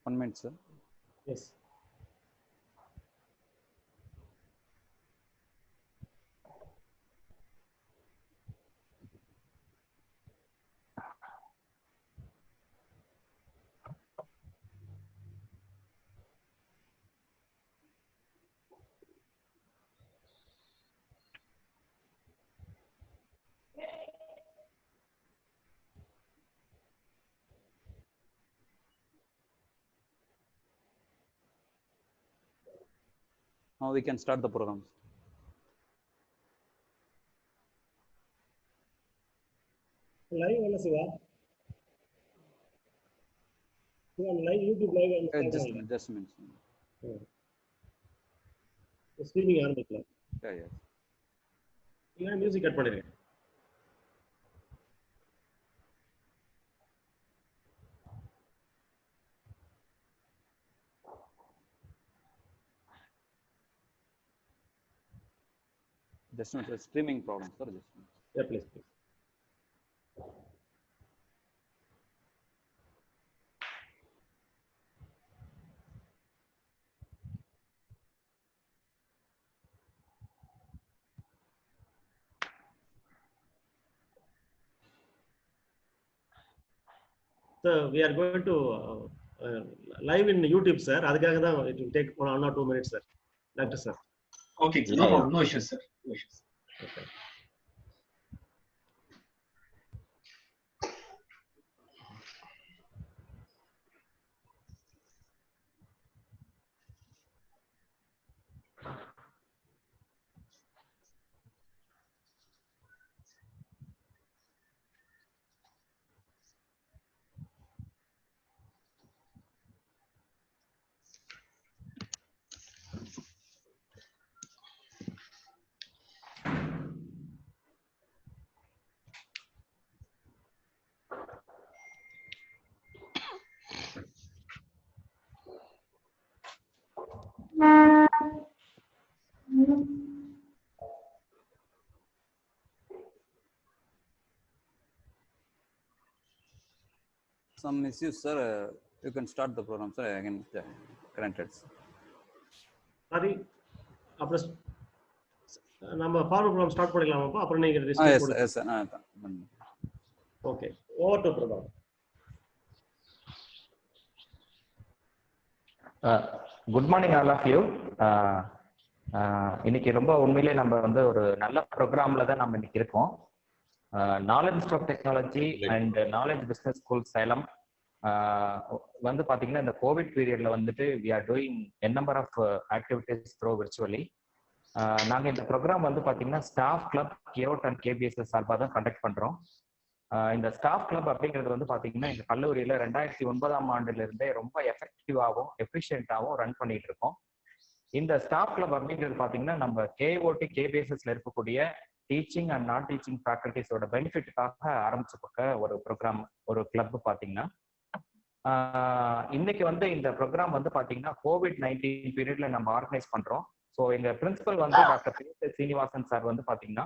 1 minute, sir. Yes. Now we can start the program. Live on Siva. Live YouTube live on Just a minute. Streaming ஆரம்பிக்கல. Yeah. இல்ல music cut பண்ணிருங்க. Just a minute, streaming problem, sir. Just a minute. Yeah, please. So we are going to live in YouTube, sir. அதுக்காக தான் it will take 1 or 2 minutes, sir. Doctor sir. Okay, no problem, no issues, sir. No issues. Okay. Some issues, sir. You can start the program, sir. Again, granted. சரி, அப்புறம் நம்ம forward program start பண்ணிடலாமாப்பா? அப்புறம் நீங்க Yes, sir. Okay, over to Prabha. Good morning all of you. இன்னைக்கு ரொம்ப உண்மையிலே நம்ம வந்து ஒரு நல்ல ப்ரோக்ராம்ல தான் நம்ம இன்னைக்கு இருக்கோம். Knowledge stack technology and knowledge business school Salem வந்து பாத்தீங்கன்னா இந்த கோவிட் பீரியட்ல வந்துட்டு we are doing n number of activities through virtually. நாங்கள் இந்த ப்ரோக்ராம் வந்து பாத்தீங்கன்னா staff club KIOT and KBSS சார்பாக தான் கண்டக்ட் பண்றோம். இந்த ஸ்டாஃப் கிளப் அப்படிங்கிறது வந்து பாத்தீங்கன்னா இந்த கல்லூரியில 2009ஆம் ஆண்டுல இருந்தே ரொம்ப எஃபெக்டிவாகவும் எஃபிஷியன்டாகவும் ரன் பண்ணிட்டு இருக்கோம். இந்த ஸ்டாஃப் கிளப் அப்படிங்கிறது பாத்தீங்கன்னா நம்ம கேஓடி கேபிஎஸ்எஸ்ல இருக்கக்கூடிய டீச்சிங் அண்ட் நான் டீச்சிங் ஃபேக்கல்டிஸோட பெனிஃபிட்டுக்காக ஆரம்பிச்சப்பட்ட ஒரு ப்ரோக்ராம், ஒரு கிளப் பாத்தீங்கன்னா இன்னைக்கு வந்து இந்த ப்ரோக்ராம் வந்து பாத்தீங்கன்னா COVID-19 பீரியட்ல நம்ம ஆர்கனைஸ் பண்றோம். ஸோ எங்க பிரின்சிபல் வந்து டாக்டர் சீனிவாசன் சார் வந்து பாத்தீங்கன்னா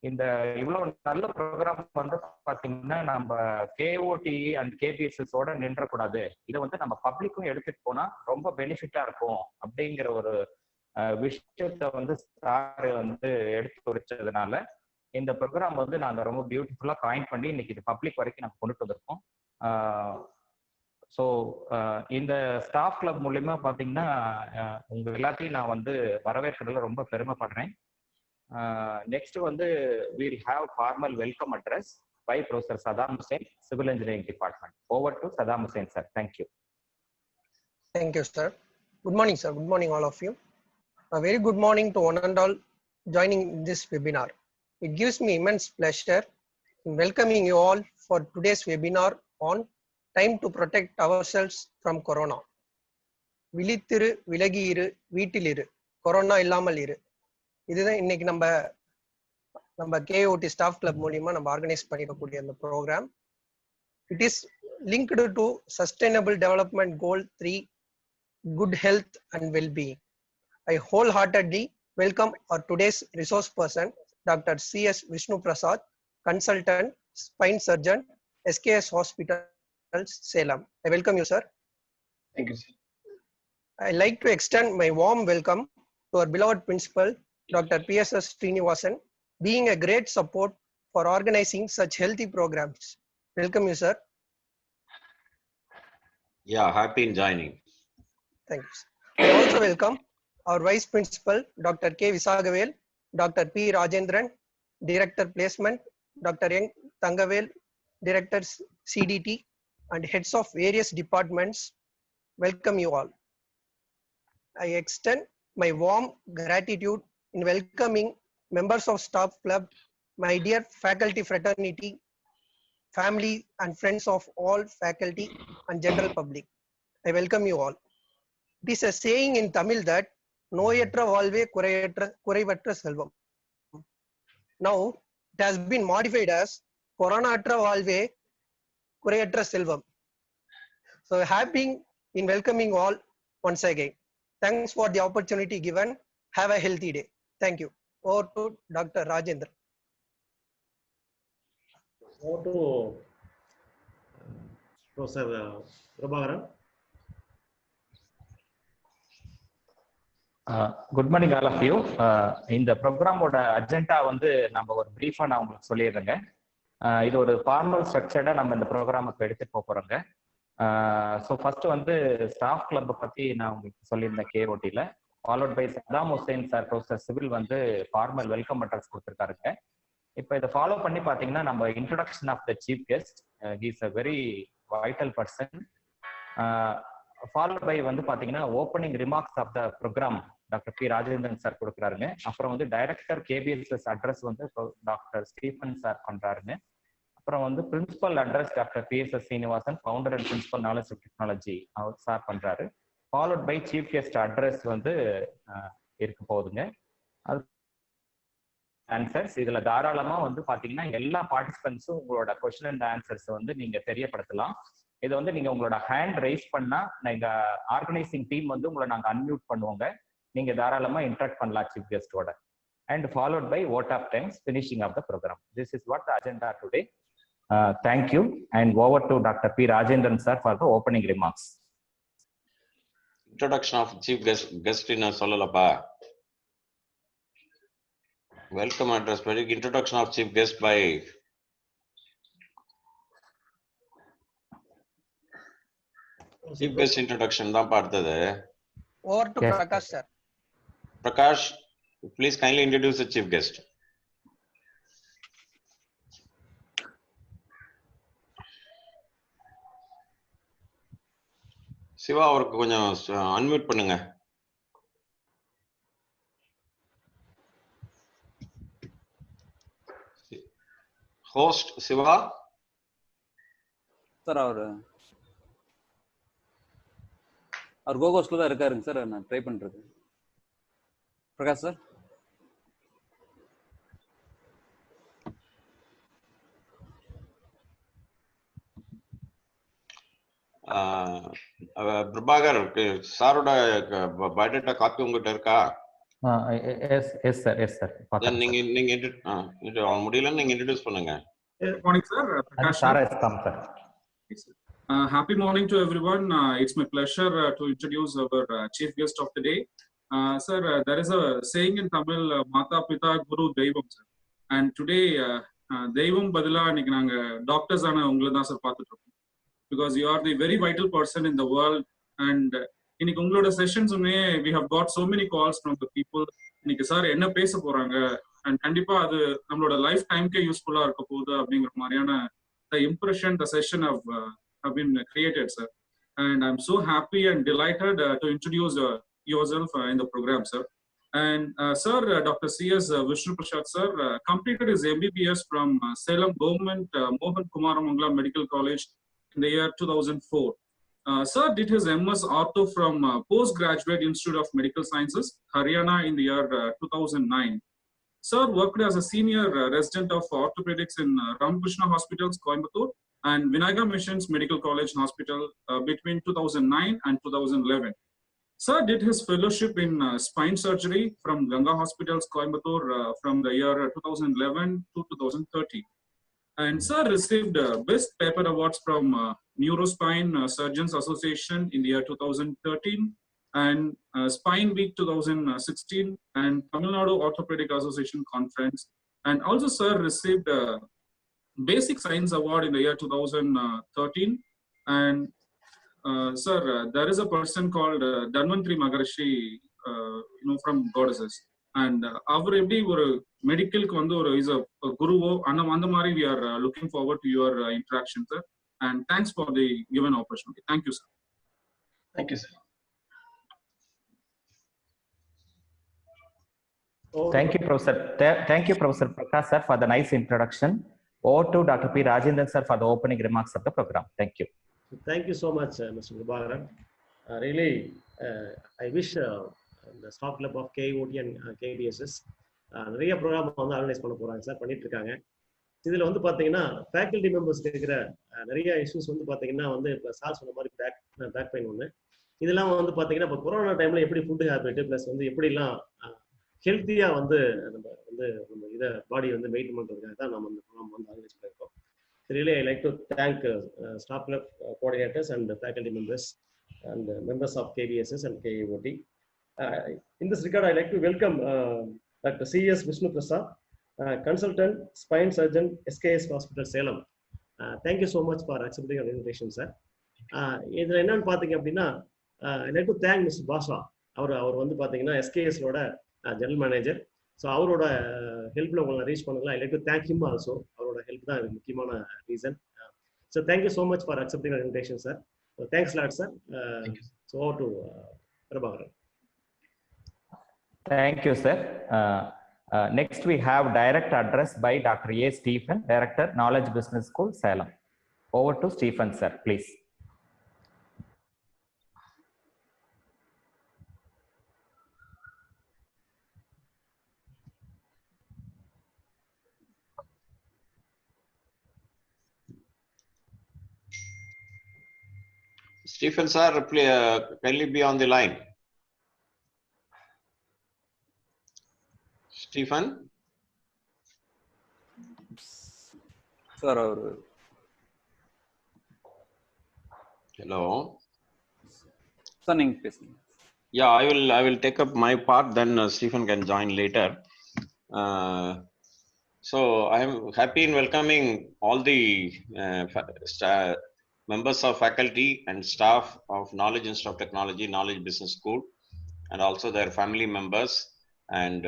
இந்த இவ்வளவு நல்ல ப்ரோக்ராம் வந்து பாத்தீங்கன்னா நம்ம கேஓடி அண்ட் கேபிஎஸ்எஸோட நின்றக்கூடாது, இதை வந்து நம்ம பப்ளிக்கும் எடுத்துட்டு போனா ரொம்ப பெனிஃபிட்டா இருக்கும் அப்படிங்கிற ஒரு விஷயத்த வந்து சார் வந்து எடுத்து வச்சதுனால இந்த ப்ரோக்ராம் வந்து நாங்க ரொம்ப பியூட்டிஃபுல்லா காயின் பண்ணி இன்னைக்கு இது பப்ளிக் வரைக்கும் நாங்கள் கொண்டுட்டு வந்திருக்கோம். ஸோ இந்த ஸ்டாஃப் கிளப் மூலியமா பாத்தீங்கன்னா உங்க எல்லாத்தையும் நான் வந்து வரவேற்கிறதுல ரொம்ப பெருமைப்படுறேன். நெக்ஸ்ட் வந்து we'll have formal welcome address by Professor Saddam Hussain, Civil Engineering Department. Over to Saddam Hussain, sir. Thank you. Thank you, sir. Good morning, sir. Good morning, all of you. A very good morning to one and all joining this webinar. It gives me immense pleasure in welcoming you all for today's webinar on time to protect ourselves from corona. விழித்திரு, விலகி இரு, வீட்டில் இரு, corona இல்லாமல் இரு. இதுதான் இன்னைக்கு நம்ம KOT staff club மூலியமா நம்ம ஆர்கனைஸ் பண்ணிக்கக்கூடிய அந்த programme. It is linked to sustainable development goal 3, good health and wellbeing. I wholeheartedly welcome our today's resource person, Dr. C.S. Vishnu Prasad, consultant, spine surgeon, SKS Hospitals, Salem. I welcome you, sir. Thank you, sir. I'd like to extend my warm welcome to our beloved principal, Dr. PSS Srinivasan, being a great support for organizing such healthy programs. Welcome you, sir. Yeah, happy in joining. Thank you, sir. I also welcome our Vice Principal, Dr. K. Visagavel, Dr. P. Rajendran, Director Placement, Dr. N. Tangavel, Director CDT, and heads of various departments. Welcome you all. I extend my warm gratitude in welcoming members of staff club, my dear faculty fraternity, family and friends of all faculty and general public. I welcome you all. It is a saying in Tamil that நோயற்ற வாழ்வே குறைவற்ற செல்வம். Now it has been modified as கொரோனாற்ற வாழ்வே குறையற்ற செல்வம். So happy in welcoming all once again. Thanks for the opportunity given. Have a healthy day. Thank you. Over to Dr. Rajendra. Over to Professor Prabhakaran. Good morning all of you. இந்த ப்ரோக்ராமோட agenda வந்து நம்ம ஒரு பிரீஃபாக நான் உங்களுக்கு சொல்லிடுறேங்க. இது ஒரு formal ஸ்ட்ரக்சர்டாக நம்ம இந்த ப்ரோக்ராம் இப்போ எடுத்துகிட்டு போகிறோங்க. ஸோ ஃபர்ஸ்ட் வந்து ஸ்டாஃப் கிளப்பை பற்றி நான் உங்களுக்கு சொல்லியிருந்தேன் கேஓடியில். Followed by Saddam Hussain sir, professor civil வந்து ஃபார்மல் வெல்கம் அட்ரஸ் கொடுத்துருக்காருங்க. இப்போ இதை ஃபாலோ பண்ணி பார்த்தீங்கன்னா நம்ம introduction of the chief guest, he is a very vital person. Followed by வந்து பார்த்தீங்கன்னா opening remarks of the program doctor P Rajendran sir கொடுக்குறாருங்க. அப்புறம் வந்து டைரக்டர் கேபிஎஸ்எஸ் அட்ரஸ் வந்து டாக்டர் ஸ்டீஃபன் சார் பண்றாருங்க. அப்புறம் வந்து principal address doctor PSS Srinivasan, founder and principal knowledge of technology, அவர் சார் பண்றாரு. Followed by chief guest address வந்து இருக்க போகுதுங்க. அது ஆன்சர்ஸ் இதுல தாராளமா வந்து பாத்தீங்கன்னா எல்லா பார்ட்டிசிபென்ட்ஸும் உங்களோட கொஸ்டின் அண்ட் ஆன்சர்ஸ் வந்து நீங்க தெரியப்படுத்தலாம். இதை வந்து நீங்க உங்களோட ஹேண்ட் ரைஸ் பண்ணா எங்க ஆர்கனைசிங் டீம் வந்து உங்களை நாங்க அன்மியூட் பண்ணுவோங்க. நீங்க தாராளமா இன்டராக்ட் பண்ணலாம் சீஃப் கெஸ்டோட. And followed by vote of thanks, finishing of the program. This is what the agenda today. Thank you, and over to Dr. P. Rajendran sir for the opening remarks. Introduction of chief guest in Solalapa. Welcome address. Introduction of chief guest by chief guest introduction. Da partade. Over to Yes. Prakash sir. Prakash, please kindly introduce the chief guest. Siva அவருக்கு கொஞ்சம் unmute பண்ணுங்க. Host Siva sir அவர் கோகோஸ்ல தான் இருக்காருங்க sir. நான் try பண்றது. Prakash sir. Prabhakar சாரோட பயோடேட்டா காப்பி உங்ககிட்ட இருக்கா? Yes sir. நீங்க முடியலன்னு நீங்க இன்ட்ரோடியூஸ் பண்ணுங்க. Morning, sir. Prakash, sir come sir. happy morning to everyone. It's my pleasure to introduce our chief guest of the day. Sir, there is a saying in Tamil, Mata Pita Guru Deivam, sir. And today, Deivam Badila இன்னைக்கு நாங்க doctors ஆன உங்களை தான் sir பார்த்துட்டு இருக்கோம். Because you are the very vital person in the world. And இன்னைக்கு உங்களோட செஷன்ஸுமே we have got so many calls from the people. இன்னைக்கு சார் என்ன பேச போறாங்க, and கண்டிப்பா அது நம்மளோட லைஃப் டைம்க்கே யூஸ்ஃபுல்லா இருக்க போகுது அப்படிங்கிற மாதிரியான the impression the session have been created, sir. And I'm so happy and delighted to introduce yourself in the program, sir. And sir, Dr. C.S. Vishnu Prasad sir completed his MBBS from Salem Government Mohan Kumaramangala Medical College in the year 2004. Sir did his MS Ortho from Postgraduate Institute of Medical Sciences, Haryana in the year 2009. Sir worked as a senior resident of orthopedics in Ramakrishna Hospitals, Coimbatore, and Vinayaga Missions Medical College Hospital between 2009 and 2011. Sir did his fellowship in spine surgery from Ganga Hospitals, Coimbatore from the year 2011 to 2013. And sir received Best Paper Awards from Neurospine Surgeons Association in the year 2013 and Spine Week 2016 and Tamil Nadu Orthopedic Association Conference. And also sir received Basic Science Award in the year 2013. And sir, there is a person called Dhanvantri Maharishi, from Goddesses. And அவர் எப்படி ஒரு மெடிக்கலுக்கு வந்து ஒரு is a குருவோ அந்த மாதிரி we are looking forward to your interaction, sir. And thanks for the given opportunity. Thank you, sir. Thank you, sir. Thank you, Professor. Thank you, Professor Prakash sir, for the nice introduction. Over to Dr. P. Rajendran sir for the opening remarks of the program. Thank you. Thank you so much, Mr. Prabhakaran. Really, I wish the staff club of KOT and KBSS நிறைய program வந்து organise பண்ண போறாங்க sir, பண்ணிட்டு இருக்காங்க. இதுல வந்து பாத்தீங்கன்னா faculty members இருக்கிற நிறைய இஷ்யூஸ் வந்து பாத்தீங்கன்னா வந்து இப்போ சார் சொன்ன மாதிரி பேக் பெயின் ஒன்று, இதெல்லாம் வந்து பாத்தீங்கன்னா இப்போ கொரோனா டைம்ல எப்படி ஃபுட் ஹேபிட் பிளஸ் வந்து எப்படிலாம் ஹெல்த்தியா வந்து நம்ம இதை பாடி வந்து மெயின்டைன் பண்றதுக்காக தான் நம்ம இந்த ப்ரோக்ராம் வந்து ஆர்கனைஸ் பண்ணியிருக்கோம். Really, I like to thank staff club coordinators and faculty members and members of KBSS and KAOT. In this regard, I like to welcome Dr. C.S. Vishnu Prasad, consultant, spine surgeon, SKS Hospital, Salem. Thank you so much for accepting our invitation, sir. இதில் என்னன்னு பார்த்தீங்க அப்படின்னா, I like to thank Mr. Basha. அவர் வந்து பார்த்தீங்கன்னா SKS-ஓட general manager. So அவரோட ஹெல்ப்ல உங்களை reach பண்ணலாம். I like to thank him also. அவரோட ஹெல்ப் தான் இதுக்கு முக்கியமான reason. So thank you so much for accepting our invitation sir. Thanks lot sir. So over to Prabhakaran. Thank you, sir. Next, we have direct address by Dr. A. Stephen, Director, Knowledge Business School, Salem. Over to Stephen, sir, please. Stephen sir, kindly be on the line. Stephen? Sir, Hello. Sir, Yeah, I will take up my part, then Stephen can join later. So I am happy in welcoming all the members of faculty and staff of Knowledge Institute of Technology, Knowledge Business School, and also their family members and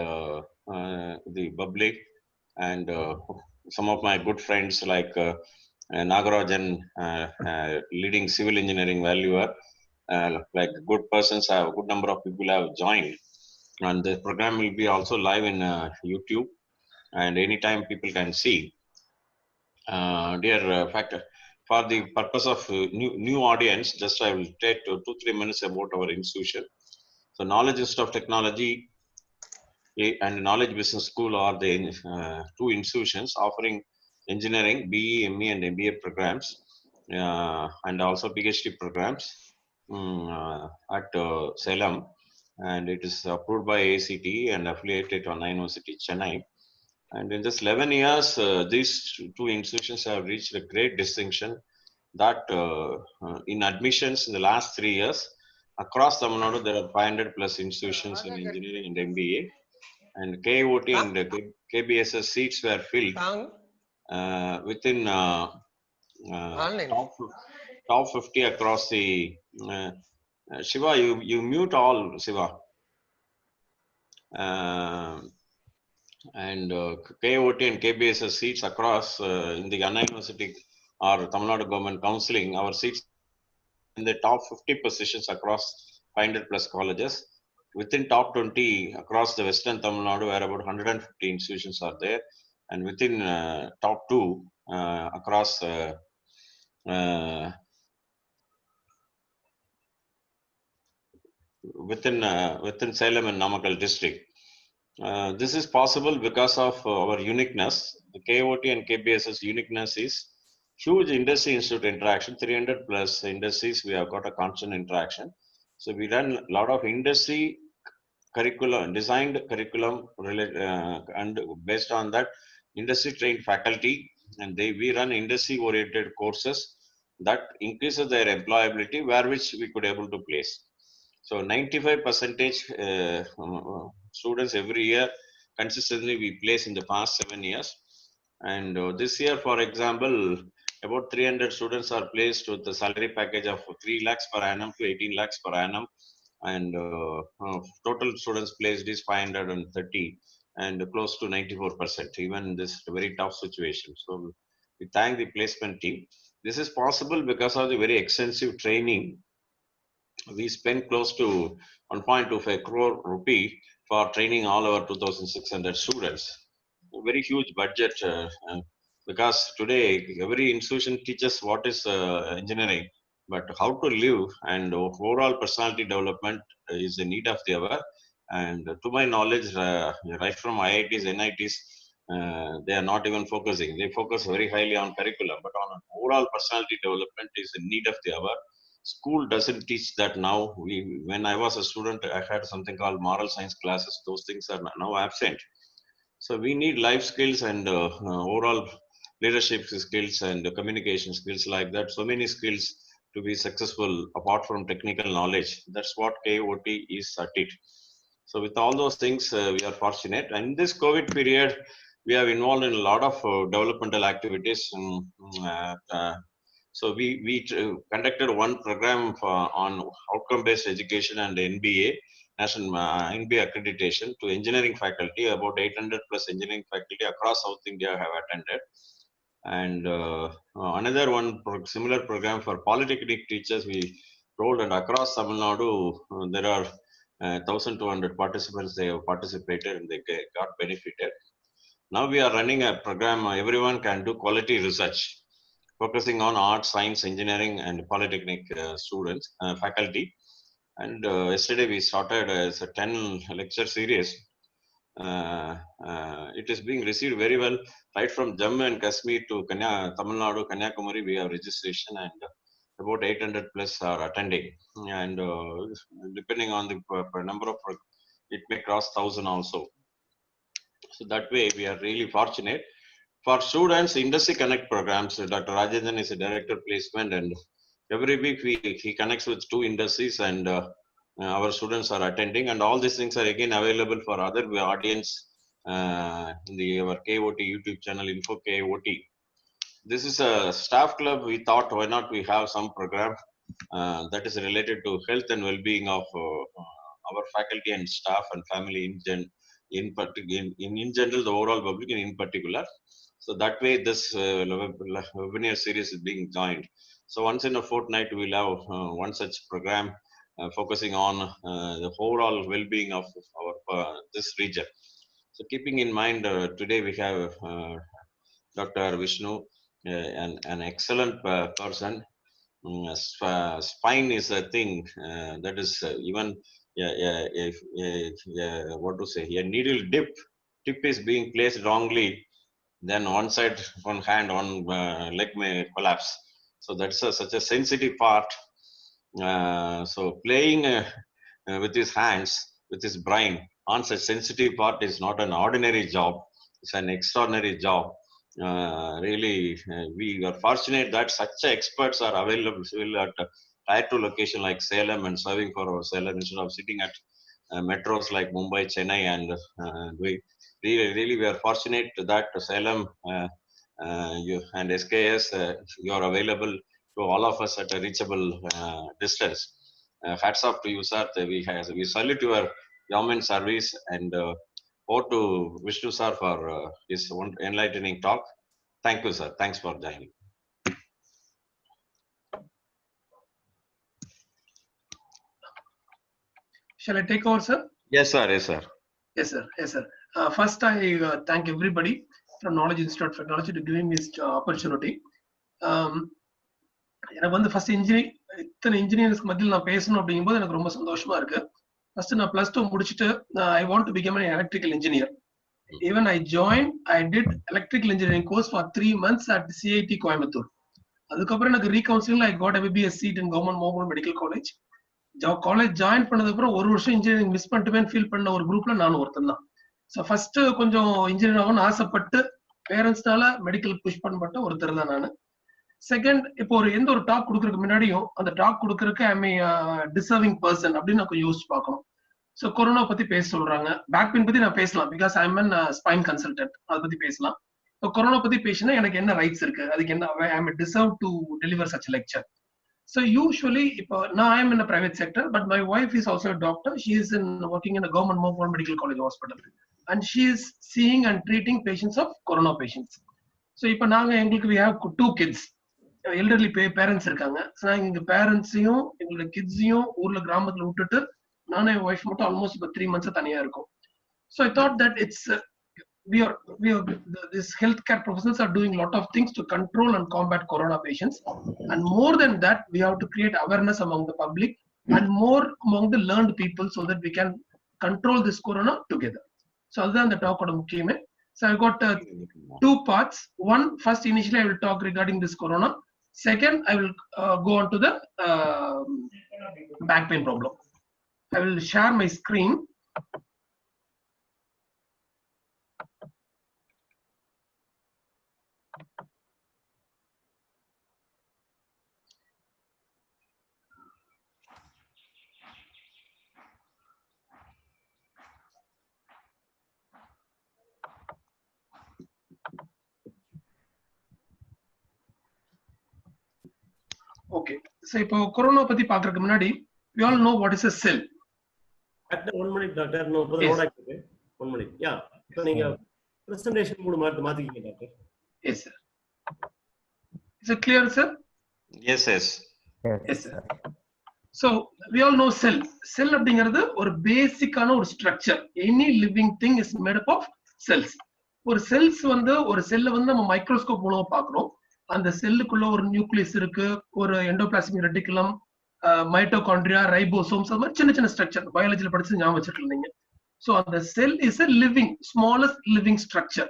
the public and some of my good friends like Nagarajan, leading civil engineering valuer, like good persons, a good number of people have joined, and the program will be also live in YouTube, and anytime people can see. Dear factor. For the purpose of new audience, just I will take 2-3 minutes about our institution. So Knowledge Institute of Technology and Knowledge Business School are the two institutions offering engineering, BE, ME and MBA programs and also PhD programs at Salem, and it is approved by ACT and affiliated on University Chennai. And in just 11 years, these two institutions have reached a great distinction that in admissions in the last 3 years, across Tamil Nadu, there are 500 plus institutions in engineering and MBA. And KOT and KBSS seats were filled within top 50 across the... Shiva, you mute all, Shiva. And KOT and KBSS seats across in the Anna University or Tamil Nadu Government Counseling, our seats in the top 50 positions across 500 plus colleges. Within top 20 across the Western Tamil Nadu, where about 150 institutions are there, and within top 2 across within Salem and Namakkal district. This is possible because of our uniqueness. The KOT and KBSS uniqueness is huge industry institute interaction, 300 plus industries, we have got a constant interaction. So we run a lot of industry curriculum, designed curriculum and based on that industry trained faculty and we run industry-oriented courses that increases their employability, where which we could able to place. So 95% students every year consistently we place in the past 7 years. And this year, for example, about 300 students are placed with the salary package of 3 lakhs per annum to 18 lakhs per annum. And total students placed is 530 and close to 94%, even in this very tough situation. So we thank the placement team. This is possible because of the very extensive training. We spent close to 1.25 crore rupee for training all our 2,600 students. A very huge budget because today every institution teaches what is engineering, but how to live and overall personality development is the need of the hour. And to my knowledge, right from IITs, NITs, they are not even focusing. They focus very highly on curriculum, but on overall personality development is the need of the hour. School doesn't teach that now. When I was a student, I had something called moral science classes. Those things are now absent. So we need life skills and overall leadership skills and communication skills like that. So many skills to be successful apart from technical knowledge. That's what KOT is at it. So with all those things, we are fortunate. And in this COVID period, we have involved in a lot of developmental activities. So we conducted one program on outcome-based education and NBA, national NBA accreditation to engineering faculty. About 800 plus engineering faculty across South India have attended. And another one similar program for polytechnic teachers we rolled, and across Tamil Nadu there are 1,200 participants. They have participated and they got benefited. Now we are running a program. Everyone can do quality research, focusing on art, science, engineering, and polytechnic students, faculty. And yesterday we started as a 10 lecture series. It is being received very well, right from Jammu and Kashmir to Tamil Nadu, Kanyakumari. We have registration, and about 800 plus are attending. And depending on the number of, it may cross 1,000 also. So that way we are really fortunate. For students, Industry Connect programs, Dr. Rajendran is a director placement, and every week he connects with 2 industries, and our students are attending. And all these things are again available for other audience in our KOT YouTube channel, Info KOT. This is a staff club. We thought, why not we have some program that is related to health and well-being of our faculty and staff and family in general, the overall public and in particular. So that way, this webinar series is being joined. So once in a fortnight, we'll have one such program focusing on the overall well-being of our this region. So keeping in mind, today we have Dr. Vishnu, an excellent person. Spine is a thing that is even what to say? A needle tip is being placed wrongly, then one side, one hand, one leg may collapse. So that's such a sensitive part. So playing with his hands, with his brain on such sensitive part is not an ordinary job. It's an extraordinary job. Really, we are fortunate that such experts are available at a tier 2 location like Salem and serving for our Salem instead of sitting at metros like Mumbai, Chennai, and we are fortunate that Salem you and SKS you are available to all of us at a reachable distance. Hats off to you, sir. We salute your government service, and over to Vishnu sir for his enlightening talk. Thank you, sir. Thanks for joining. Shall I take over, sir? Yes, sir. Yes, sir. Yes, sir. Yes, sir. First, I thank everybody from Knowledge Institute of Technology to giving me this opportunity. எனக்கு வந்து first இத்தனை இன்ஜினியர்ஸ்க்கு மத்தியில் நான் பேசணும் அப்படிங்கும்போது எனக்கு ரொம்ப சந்தோஷமா இருக்கு. ஃபர்ஸ்ட் நான் +2 முடிச்சுட்டு I want to become an electrical engineer. Even I did electrical engineering course for 3 months at CIT Coimbatore. அதுக்கப்புறம் எனக்கு recounselling I got MBBS seat in Government Mohun Medical College. College join பண்ணதுக்கப்புறம் 1 வருஷம் engineering miss பண்ணிட்டுமே feel பண்ண ஒரு குரூப்ல நானும் ஒருத்தன் தான். ஸோ ஃபர்ஸ்ட் கொஞ்சம் இன்ஜினியர் ஆகணும்னு ஆசைப்பட்டு பேரண்ட்ஸ்னால மெடிக்கல் புஷ் பண்ணப்பட்ட ஒருத்தர் தான் நான். செகண்ட், இப்போ எந்த ஒரு டாக் கொடுக்கறதுக்கு முன்னாடியும் அந்த டாக் கொடுக்கறதுக்கு ஐ மீ டிசர்விங் பர்சன் அப்படின்னு நான் யோசிச்சு பார்க்கணும். ஸோ கொரோனா பத்தி பேச சொல்றாங்க, பேக் பெயின் பத்தி நான் பேசலாம், because I am spine consultant, அதை பத்தி பேசலாம். இப்போ கொரோனா பத்தி பேசினா எனக்கு என்ன ரைட்ஸ் இருக்கு, அதுக்கு என்ன I am deserve to deliver such lecture. So usually, now I am in a private sector, but my wife is also a doctor. She is working in a government Mohun Medical College Hospital, and she is seeing and treating patients of corona patients. So இப்போ நாங்க எங்களுக்கு we have 2 kids, elderly parents இருக்காங்க. So நாங்கள் எங்க பேரண்ட்ஸையும் எங்களோட கிட்ஸையும் ஊர்ல கிராமத்துல விட்டுட்டு நானும் என் ஒய்ஃப் மட்டும் ஆல்மோஸ்ட் இப்போ 3 months தனியா இருக்கும். So I thought that it's these healthcare professionals are doing a lot of things to control and combat corona patients, and more than that we have to create awareness among the public and more among the learned people so that we can control this corona together. So other than the talk oda mukkiyame, so I got 2 parts. One, first initially I will talk regarding this corona. Second, I will go on to the back pain problem. I will share my screen. Okay, so இப்போ corona பத்தி பார்க்கறதுக்கு முன்னாடி we all know what is a cell. Doctor, 1 minute, doctor. No, load ஆகிட்டு 1 minute. Yeah, இப்போ நீங்க presentation மூடு மாத்திக்கீங்க doctor. Yes sir. Is it clear sir? Yes, yes. Yes sir. So we all know cell. Cell அப்படிங்கிறது ஒரு பேசிக்கான ஒரு structure. Any living thing is made up of cells. ஒரு செல்ஸ் ஒரு செல்லை நம்ம மைக்ரோஸ்கோப் மூலமா பார்க்கிறோம். அந்த செல்லுக்குள்ள ஒரு நியூக்ளியஸ் இருக்கு, ஒரு எண்டோபிளாஸ்மிக் ரெட்டிகுலம், மைட்டோகாண்ட்ரியா, ரைபோசோம்ஸ், அது மாதிரி சின்ன சின்ன ஸ்ட்ரக்சர் பயாலஜில படிச்சு ஞாபகம் வச்சிருக்கீங்க. ஸோ அந்த செல் is a living smallest living structure.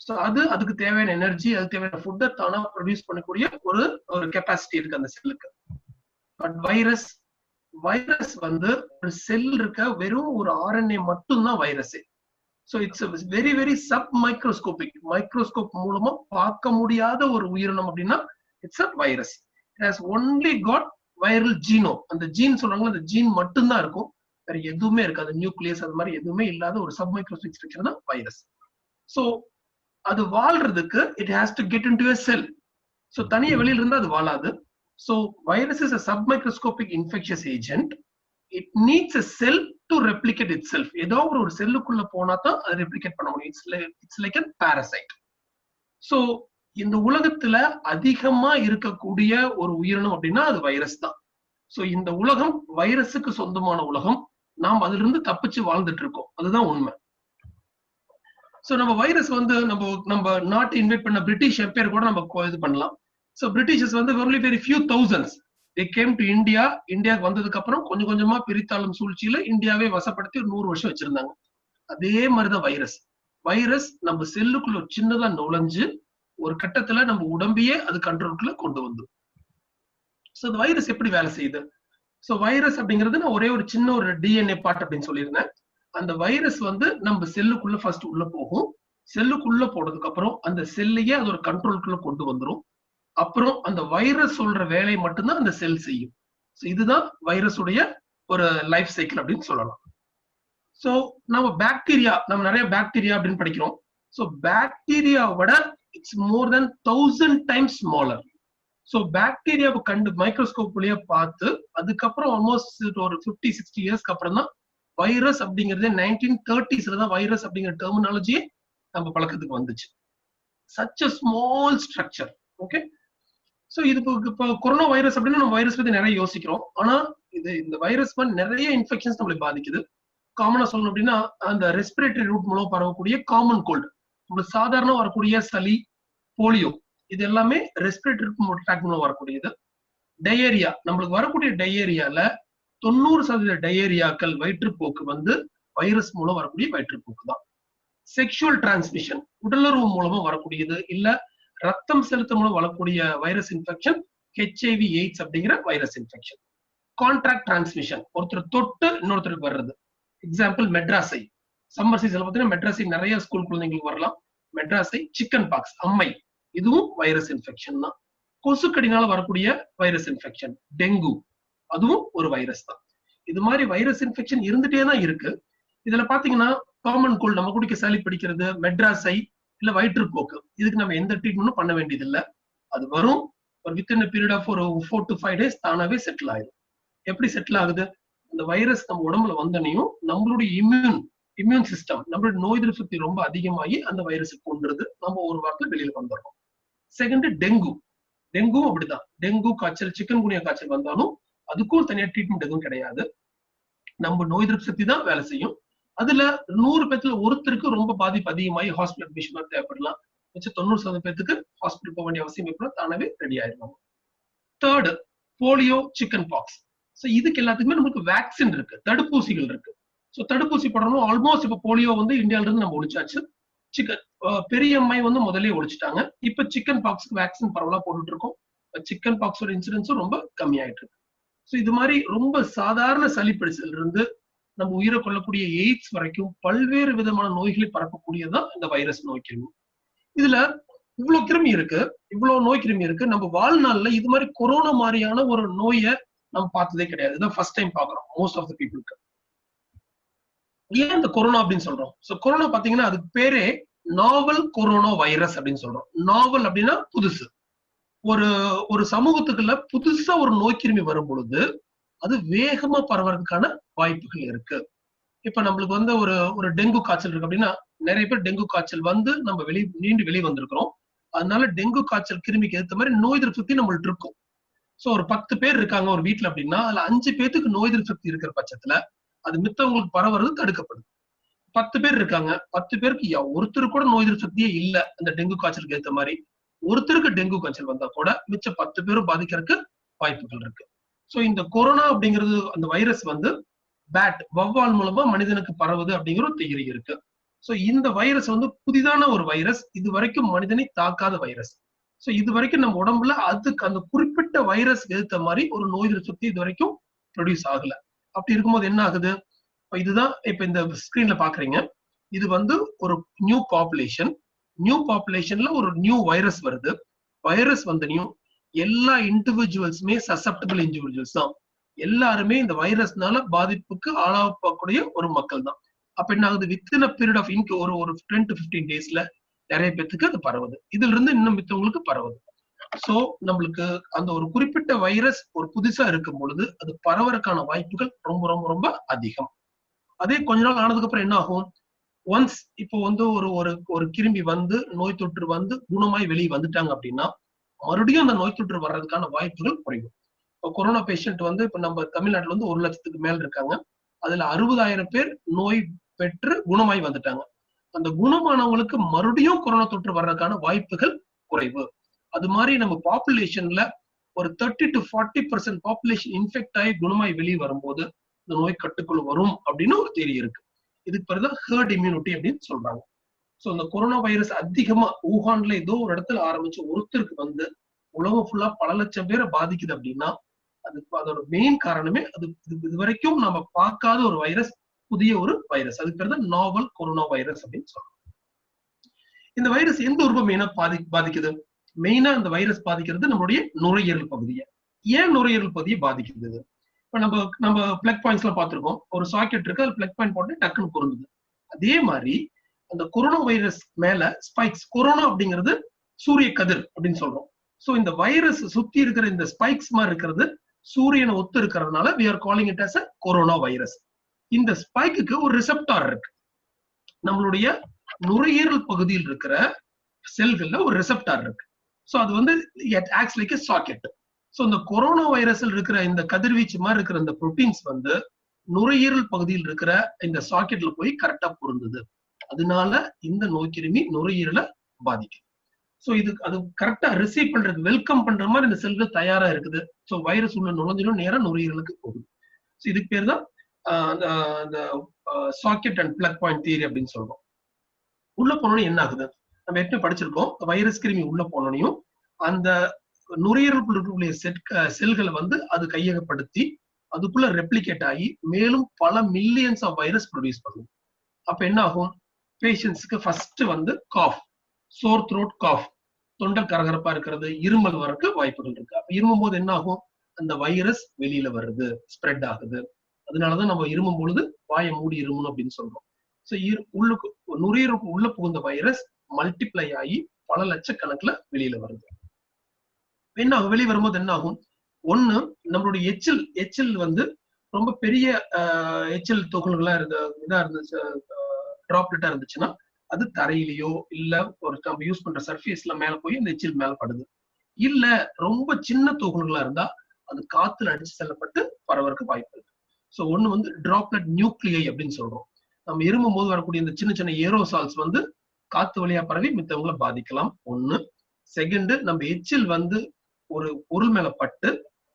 So அதுக்கு தேவையான எனர்ஜி, அதுக்கு தேவையான ஃபுட்டை தானா ப்ரொடியூஸ் பண்ணக்கூடிய ஒரு கெப்பாசிட்டி இருக்கு அந்த செல்லுக்கு. பட் வைரஸ் ஒரு செல் இருக்க வெறும் ஒரு RNA மட்டும்தான் வைரஸே. So it's a very very sub microscopic, microscope மூலமா பார்க்க முடியாத ஒரு உயிரினம் அப்படின்னா it's a virus. It has only got viral genome. அந்த ஜீன் சொல்றாங்க, அந்த ஜீன் மட்டும்தான் இருக்கும், வேற எதுவுமே இருக்காது. நியூக்ளியஸ் அது மாதிரி எதுவுமே இல்லாத ஒரு சப் மைக்ரோஸ்கோபிக் ஸ்ட்ரக்சர் தான் வைரஸ். ஸோ அது வாழ்றதுக்கு it has to get into a cell. So தனியா வெளியில இருந்தா அது வாழாது. So virus is a submicroscopic infectious agent. It needs a cell to replicate itself. ஏதோ ஒரு செல்லுக்குள்ள போனா தான் அது ரெப்ளிகேட் பண்ண முடியும். It's like a parasite. So இந்த உலகத்துல அதிகமா இருக்கக்கூடிய ஒரு உயிரினம் அப்படின்னா அது வைரஸ் தான். ஸோ இந்த உலகம் வைரஸுக்கு சொந்தமான உலகம். நாம் அதுல இருந்து தப்பிச்சு வாழ்ந்துட்டு இருக்கோம், அதுதான் உண்மை. ஸோ நம்ம வைரஸ் நம்ம நாட்டை இன்வைட் பண்ண பிரிட்டிஷ் எம்பையர் கூட நம்ம இது பண்ணலாம். So Britishers only very few thousands they came to India. இந்தியாவுக்கு வந்ததுக்கு அப்புறம் கொஞ்சம் கொஞ்சமா பிரித்தாளும் சூழ்ச்சியில இந்தியாவே வசப்படுத்தி 100 வருஷம் வச்சிருந்தாங்க. அதே மாதிரிதான் வைரஸ் நம்ம செல்லுக்குள்ள சின்னதா நுழைஞ்சு ஒரு கட்டத்துல நம்ம உடம்பையே அது கண்ட்ரோலுக்குள்ள கொண்டு வந்து. ஸோ இந்த வைரஸ் எப்படி வேலை செய்யுது? ஸோ வைரஸ் அப்படிங்கிறது நான் ஒரே ஒரு சின்ன ஒரு DNA பார்ட் அப்படின்னு சொல்லியிருந்தேன். அந்த வைரஸ் நம்ம செல்லுக்குள்ள ஃபர்ஸ்ட் உள்ள போகும். செல்லுக்குள்ள போனதுக்கு அப்புறம் அந்த செல்லையே அது ஒரு கண்ட்ரோலுக்குள்ள கொண்டு வந்துடும். அப்புறம் அந்த வைரஸ் சொல்ற வேலையை மட்டும்தான் அந்த செல் செய்யும். இதுதான் வைரஸுடைய ஒரு லைஃப் சைக்கிள் அப்படின்னு சொல்லலாம். ஸோ நம்ம நிறைய பாக்டீரியா அப்படின்னு படிக்கிறோம். ஸோ பாக்டீரியாவோட it's more than 1000 times smaller. So பாக்டீரியாவை மைக்ரோஸ்கோப் வழியா பார்த்து அதுக்கப்புறம் ஆல்மோஸ்ட் ஒரு 50-60 இயர்ஸ்க்கு அப்புறம் தான் வைரஸ் அப்படிங்கிறது 1930s தான் வைரஸ் அப்படிங்கிற டெர்மினாலஜியே நம்ம பழக்கத்துக்கு வந்துச்சு. Such a small structure. Okay, so இது இப்போ கொரோனா வைரஸ் அப்படின்னா நம்ம வைரஸ் பத்தி நிறைய யோசிக்கிறோம். ஆனா இந்த வைரஸ் நிறைய இன்ஃபெக்ஷன்ஸ் நம்மளை பாதிக்குது. காமனா சொல்லணும் அப்படின்னா அந்த ரெஸ்பிரேட்டரி ரூட் மூலம் பரவக்கூடிய காமன் கோல்டு, நம்மளுக்கு சாதாரண வரக்கூடிய சளி, போலியோ, இது எல்லாமே ரெஸ்பிரேட்டரி ட்ராக் மூலம் வரக்கூடியது. டயேரியா, நம்மளுக்கு வரக்கூடிய டயேரியால 90% டயேரியாக்கள் வயிற்றுப்போக்கு வைரஸ் மூலம் வரக்கூடிய வயிற்றுப்போக்கு தான். செக்ஷுவல் டிரான்ஸ்மிஷன், உடலுறவு மூலமா வரக்கூடியது, இல்ல ரத்தம் செலுத்த மூலம் வரக்கூடிய வைரஸ் இன்ஃபெக்ஷன் HIV AIDS அப்படிங்கிற வைரஸ் இன்ஃபெக்ஷன். கான்ட்ராக்ட் டிரான்ஸ்மிஷன், ஒருத்தர் தொட்டு இன்னொருத்தருக்கு வர்றது. எக்ஸாம்பிள் மெட்ராஸை, சம்மர் சீசன்ல பார்த்தீங்கன்னா மெட்ராஸை நிறைய ஸ்கூல் குழந்தைங்களுக்கு வரலாம். மெட்ராஸை சிக்கன் பாக்ஸ், அம்மை, இதுவும் வைரஸ் இன்ஃபெக்ஷன் தான். கொசுக்கடினால வரக்கூடிய வைரஸ் இன்ஃபெக்ஷன் டெங்கு, அதுவும் ஒரு வைரஸ் தான். இது மாதிரி வைரஸ் இன்ஃபெக்ஷன் இருந்துட்டே தான் இருக்கு. இதுல பாத்தீங்கன்னா காமன் கோல்டு, நம்ம குடிக்க சளி பிடிக்கிறது, மெட்ராஸை இல்ல வயிற்றுப்போக்கு, இதுக்கு நம்ம எந்த ட்ரீட்மெண்ட்டும் பண்ண வேண்டியது இல்லை. அது வரும், ஒரு வித்தின் பீரியட் ஆஃப் ஒரு 4 to 5 days தானாவே செட்டில் ஆயிடும். எப்படி செட்டில் ஆகுது? அந்த வைரஸ் நம்ம உடம்புல வந்தனையும் நம்மளுடைய இம்யூன் சிஸ்டம், நம்மளுடைய நோய் எதிர்ப்பு சக்தி ரொம்ப அதிகமாகி அந்த வைரஸை கொண்டுருது. நம்ம ஒரு வாரத்துல வெளியில வந்துடுறோம். செகண்ட் டெங்கும் அப்படிதான். டெங்கு காய்ச்சல், சிக்கன் குனியா காய்ச்சல் வந்தாலும் அதுக்கும் தனியா ட்ரீட்மெண்ட் எதுவும் கிடையாது. நம்ம நோய் எதிர்ப்பு சக்தி தான் வேலை செய்யும். அதுல 100 பேத்துல ஒருத்தருக்கு ரொம்ப பாதிப்பு அதிகமாகி ஹாஸ்பிட்டல் அட்மிஷன் தேவைப்படலாம். மிச்சம் 90% பேருக்கு ஹாஸ்பிட்டல் போக வேண்டிய அவசியம் ஏற்படும், தானவே ரெடி ஆயிடுவாங்க. Third, polio, chicken box. So இதுக்கு எல்லாத்துக்குமே நமக்கு வேக்சின் இருக்கு, தடுப்பூசிகள் இருக்கு. ஸோ தடுப்பூசி போடணும். ஆல்மோஸ்ட் இப்போ போலியோ வந்து இந்தியாவில இருந்து நம்ம ஒழிச்சாச்சு. பெரிய அம்மை வந்து முதலே ஒழிச்சிட்டாங்க. இப்ப சிக்கன் பாக்ஸ்க்கு வேக்சின் பரவலா போட்டுட்டு இருக்கோம். சிக்கன் பாக்ஸோட இன்சிடென்ஸும் ரொம்ப கம்மியாயிட்டு இருக்கு. ஸோ இது மாதிரி ரொம்ப சாதாரண சளிப்பிடிச்சல் இருந்து நம்ம உயிரை கொள்ளக்கூடிய எய்ட்ஸ் வரைக்கும் பல்வேறு விதமான நோய்களை பரப்பக்கூடியதான் இந்த வைரஸ் நோய் கிருமி. இதுல இவ்வளவு கிருமி இருக்கு, இவ்வளவு நோய் கிருமி இருக்கு. நம்ம வாழ்நாள்ல இது மாதிரி கொரோனா மாதிரியான ஒரு நோயை நம்ம பார்த்ததே கிடையாது. இதான் ஃபர்ஸ்ட் டைம் பாக்குறோம் மோஸ்ட் ஆஃப் த பீப்புளுக்கு. ஏன் இந்த கொரோனா அப்படின்னு சொல்றோம்? ஸோ கொரோனா பாத்தீங்கன்னா அதுக்கு பேரே நாவல் கொரோனா வைரஸ் அப்படின்னு சொல்றோம். நாவல் அப்படின்னா புதுசு. ஒரு சமூகத்துக்குள்ள புதுசா ஒரு நோய் கிருமி வரும் பொழுது அது வேகமா பரவறதுக்கான வாய்ப்புகள் இருக்கு. இப்ப நம்மளுக்கு வந்து ஒரு டெங்கு காய்ச்சல் இருக்கு அப்படின்னா நிறைய பேர் டெங்கு காய்ச்சல் வந்து நம்ம நீண்டு வெளியே வந்திருக்கிறோம். அதனால டெங்கு காய்ச்சல் கிருமிக்கு ஏற்ற மாதிரி நோய் எதிர்ப்பு சக்தி நம்மள்ட்ட இருக்கும். சோ ஒரு 10 பேர் இருக்காங்க ஒரு வீட்டுல அப்படின்னா அதுல 5 பேத்துக்கு நோய் எதிர்ப்பு சக்தி இருக்கிற பட்சத்துல அது மித்தவங்களுக்கு பரவுறது தடுக்கப்படுது. 10 பேர் இருக்காங்க, 10 பேருக்கு ஒருத்தருக்கு கூட நோய் எதிர்ப்பு சக்தியே இல்ல அந்த டெங்கு காய்ச்சலுக்கு ஏற்ற மாதிரி, ஒருத்தருக்கு டெங்கு காய்ச்சல் வந்தா கூட மிச்ச 10 பேரும் பாதிக்கிறதுக்கு வாய்ப்புகள் இருக்கு. சோ இந்த கொரோனா அப்படிங்கிறது, அந்த வைரஸ் வந்து வௌவால் மூலமா மனிதனுக்கு பரவுது அப்படிங்கிற ஒரு தியரி இருக்கு. சோ இந்த வைரஸ் வந்து புதிதான ஒரு வைரஸ், இது வரைக்கும் மனிதனை தாக்காத வைரஸ். சோ இது வரைக்கும் நம்ம உடம்புல அதுக்கு அந்த குறிப்பிட்ட வைரஸ் ஏற்ற மாதிரி ஒரு நோய் எதிர்ப்பு சக்தி இது வரைக்கும் ப்ரொடியூஸ் ஆகல. அப்படி இருக்கும்போது என்ன ஆகுது? இதுதான் இப்ப இந்த ஸ்கிரீன்ல பாக்குறீங்க. இது வந்து ஒரு நியூ பாப்புலேஷன்ல ஒரு நியூ வைரஸ் வருது. வைரஸ் வந்தனையும் எல்லா இண்டிவிஜுவல்ஸுமே சசப்டபிள் இண்டிவிஜுவல்ஸ் தான். எல்லாருமே இந்த வைரஸ்னால பாதிப்புக்கு ஆளாகக்கூடிய ஒரு மக்கள் தான். அப்ப என்ன ஆகுது? வித்தின் அ பீரியட் ஆஃப் ஒரு 10 to 15 daysல நிறைய பேத்துக்கு அது பரவுது. இதுல இருந்து இன்னும் மித்தவங்களுக்கு பரவுது. சோ நம்மளுக்கு அந்த ஒரு குறிப்பிட்ட வைரஸ் ஒரு புதுசா இருக்கும் பொழுது அது பரவறதுக்கான வாய்ப்புகள் ரொம்ப ரொம்ப ரொம்ப அதிகம். அதே கொஞ்ச நாள் ஆனதுக்கு அப்புறம் என்ன ஆகும்? ஒன்ஸ் இப்போ வந்து ஒரு கிருமி வந்து நோய் தொற்று வந்து குணமாய் வெளியே வந்துட்டாங்க அப்படின்னா மறுபடியும் அந்த நோய் தொற்று வர்றதுக்கான வாய்ப்புகள் குறையும். இப்போ கொரோனா பேஷண்ட் வந்து இப்ப நம்ம தமிழ்நாட்டுல வந்து 1 லட்சத்துக்கு மேல இருக்காங்க. அதுல 60,000 பேர் நோய் பெற்று குணமாய் வந்துட்டாங்க. அந்த குணமானவங்களுக்கு மறுபடியும் கொரோனா தொற்று வர்றதுக்கான வாய்ப்புகள் குறைவு. அது மாதிரி நம்ம பாப்புலேஷன்ல ஒரு 30 to 40% பாப்புலேஷன் இன்ஃபெக்ட் ஆகி குணமாய் வெளியே வரும்போது இந்த நோய் கட்டுக்குள்ள வரும் அப்படின்னு ஒரு தியரி இருக்கு. இதுக்கு பிறகுதான் ஹெர்ட் இம்யூனிட்டி அப்படின்னு சொல்றாங்க. சோ இந்த கொரோனா வைரஸ் அதிகமா ஊஹான்ல ஏதோ ஒரு இடத்துல ஆரம்பிச்சு ஒருத்தருக்கு வந்து உலகம் ஃபுல்லா பல லட்சம் பேரை பாதிக்குது அப்படின்னா அதோட மெயின் காரணமே அது இது வரைக்கும் நம்ம பார்க்காத ஒரு வைரஸ், புதிய ஒரு வைரஸ். அதுக்கு பேர் தான் நாவல் கொரோனா வைரஸ் அப்படின்னு சொல்றோம். இந்த வைரஸ் எந்த உறுப்பை மெயினா பாதிக்குது? மெயினா இந்த வைரஸ் பாதிக்கிறது நம்மளுடைய நுரையீரல் பகுதியை. ஏன் நுரையீரல் பகுதியை பாதிக்குது? இப்ப நம்ம பிளக் பாயிண்ட்ஸ் எல்லாம் பார்த்திருக்கோம். ஒரு சாக்கெட் இருக்கு, அது பிளக் பாயிண்ட் போட்டு டக்குன்னு பொருந்துது. அதே மாதிரி அந்த கொரோனா வைரஸ் மேல ஸ்பைக்ஸ், கொரோனா அப்படிங்கிறது சூரிய கதிர் அப்படின்னு சொல்றோம். சோ இந்த வைரஸ் சுத்தி இருக்கிற இந்த ஸ்பைக்ஸ் மாதிரி இருக்கிறது சூரியனை ஒத்து இருக்கிறதுனால we are calling it as a corona virus. இந்த ஸ்பைக்கு ஒரு ரிசெப்டார் இருக்கு. நம்மளுடைய நுரையீரல் பகுதியில் இருக்கிற செல்கள்ல ஒரு ரிசெப்டார் இருக்கு. சோ அது வந்து it acts like a socket. So இந்த கொரோனா வைரஸில் இருக்கிற இந்த கதிர்வீச்சு மாதிரி இருக்கிற இந்த புரோட்டீன்ஸ் வந்து நுரையீரல் பகுதியில் இருக்கிற இந்த சாக்கெட்ல போய் கரெக்டா பொருந்தது. அதனால இந்த நோய் கிருமி நுரையீரலை பாதிக்கும். சோ இது அது கரெக்டா ரிசீவ் பண்றது, வெல்கம் பண்ற மாதிரி இந்த செல்கள் தயாரா இருக்குது. சோ வைரஸ் உள்ள நுழைஞ்சிடும், நேரா நுரையீரலுக்கு போகுது. சோ இதுக்கு பேர் தான் அந்த socket and plug point theory அப்படின்னு சொல்றோம். உள்ள போனோன்னு என்ன ஆகுது? நம்ம எப்படி படிச்சிருக்கோம், வைரஸ் கிருமி உள்ள போனோனையும் அந்த நுரையீரலுக்குள்ள இருக்கக்கூடிய செல்களை வந்து அது கையகப்படுத்தி அதுக்குள்ள ரெப்ளிகேட் ஆகி மேலும் பல மில்லியன்ஸ் ஆஃப் வைரஸ் ப்ரொடியூஸ் பண்ணும். அப்ப என்ன ஆகும்? பேஷண்ட்ஸ்க்கு ஃபர்ஸ்ட் வந்து காஃப், சோர் த்ரோட் காஃப், தொண்டை கரகரப்பா இருக்கிறது, இருமல் வரக்கு வாய்ப்புகள் இருக்கு. அப்ப இருமும் போது என்ன ஆகும், அந்த வைரஸ் வெளியில வருது, ஸ்ப்ரெட் ஆகுது. அதனாலதான் நம்ம இருமும் பொழுது வாயை மூடி இருமணும் அப்படின்னு சொல்றோம். ஸோ உள்ளுக்கு நுரையீரலுக்கு உள்ள புகுந்த வைரஸ் மல்டிப்ளை ஆகி பல லட்சக்கணக்குல வெளியில வருது. என்ன ஆகும், வெளியே வரும்போது என்ன ஆகும், ஒண்ணு நம்மளுடைய எச்சில் வந்து ரொம்ப பெரிய எச்சில் துகள்களா இதா இருந்துச்சு, டிராப்லெட்டா இருந்துச்சுன்னா அது தரையிலயோ இல்ல ஒரு நம்ம யூஸ் பண்ற சர்ஃபேஸ்ல மேல போய் இந்த எச்சில் மேல படுது. இல்ல ரொம்ப சின்ன துகள்களா இருந்தா அது காத்துல அடிச்சு செல்லப்பட்டு பரவறதுக்கு வாய்ப்பு இருக்கு. ஸோ ஒண்ணு வந்து டிராப்லெட் நியூக்ளியை அப்படின்னு சொல்றோம். நம்ம இருமும் போது வரக்கூடிய இந்த சின்ன சின்ன ஏரோசால்ஸ் வந்து காத்து வழியா பரவி மித்தவங்களை பாதிக்கலாம். ஒண்ணு. செகண்ட், நம்ம எச்சில் வந்து ஒரு பொருள் மேல பட்டு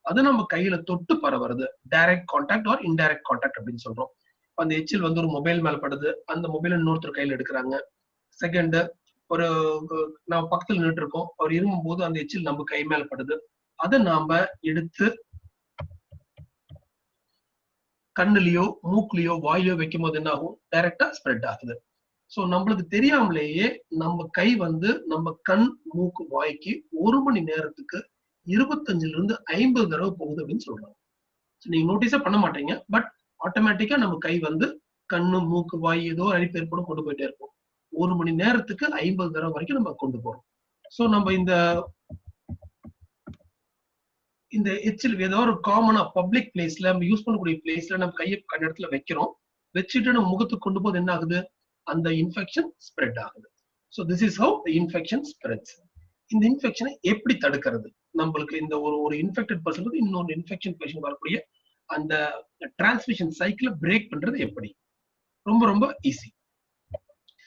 அது நம்ம கையில தொட்டு பரவுறது, direct contact or indirect contact அப்படின்னு சொல்றோம். அந்த எச்சில் வந்து ஒரு மொபைல் மேல படுது, அந்த மொபைல் இன்னொருத்தர் கையில எடுக்கிறாங்க. செகண்ட், ஒரு நம்ம பக்கத்துல நின்று இருக்கோம், அவர் இருமும் போது அந்த எச்சில் நம்ம கை மேல படுது, அதை நாம எடுத்து கண்ணுலயோ மூக்குலயோ வாயிலோ வைக்கும் போது என்ன ஆகும், டைரக்டா ஸ்ப்ரெட் ஆகுது. சோ நம்மளுக்கு தெரியாமலேயே நம்ம கை வந்து நம்ம கண் மூக்கு வாய்க்கு 1 மணி நேரத்துக்கு 25 to 50 தடவை போகுது அப்படின்னு சொல்றாங்க. நீங்க நோட்டீஸா பண்ண மாட்டீங்க, பட் ஆட்டோமேட்டிக்கா நம்ம கை வந்து கண்ணு மூக்கு வாய் ஏதோ அழிப்பு ஏற்படும் கொண்டு போயிட்டே இருக்கும். 1 மணி நேரத்துக்கு 50 தடவை வரைக்கும் நம்ம கொண்டு போறோம். சோ நம்ம இந்த எச்சில் ஏதோ ஒரு காமனா பப்ளிக் பிளேஸ்ல நம்ம யூஸ் பண்ணக்கூடிய பிளேஸ்ல நம்ம கையை கண்ட இடத்துல வைக்கிறோம், வச்சுட்டு நம்ம முகத்துக்கு கொண்டு போது என்ன ஆகுது, அந்த இன்ஃபெக்ஷன் ஸ்ப்ரெட் ஆகுது. So this is how the infection spreads. இந்த இன்ஃபெக்ஷனை எப்படி தடுக்கிறது, நம்மளுக்கு இந்த ஒரு இன்ஃபெக்டட் பர்சன் இன்னொரு இன்ஃபெக்ஷன் பேஷண்ட் வரக்கூடிய அந்த டிரான்ஸ்மிஷன் சைக்கிளை பிரேக் பண்றது எப்படி, ரொம்ப ரொம்ப ஈஸி.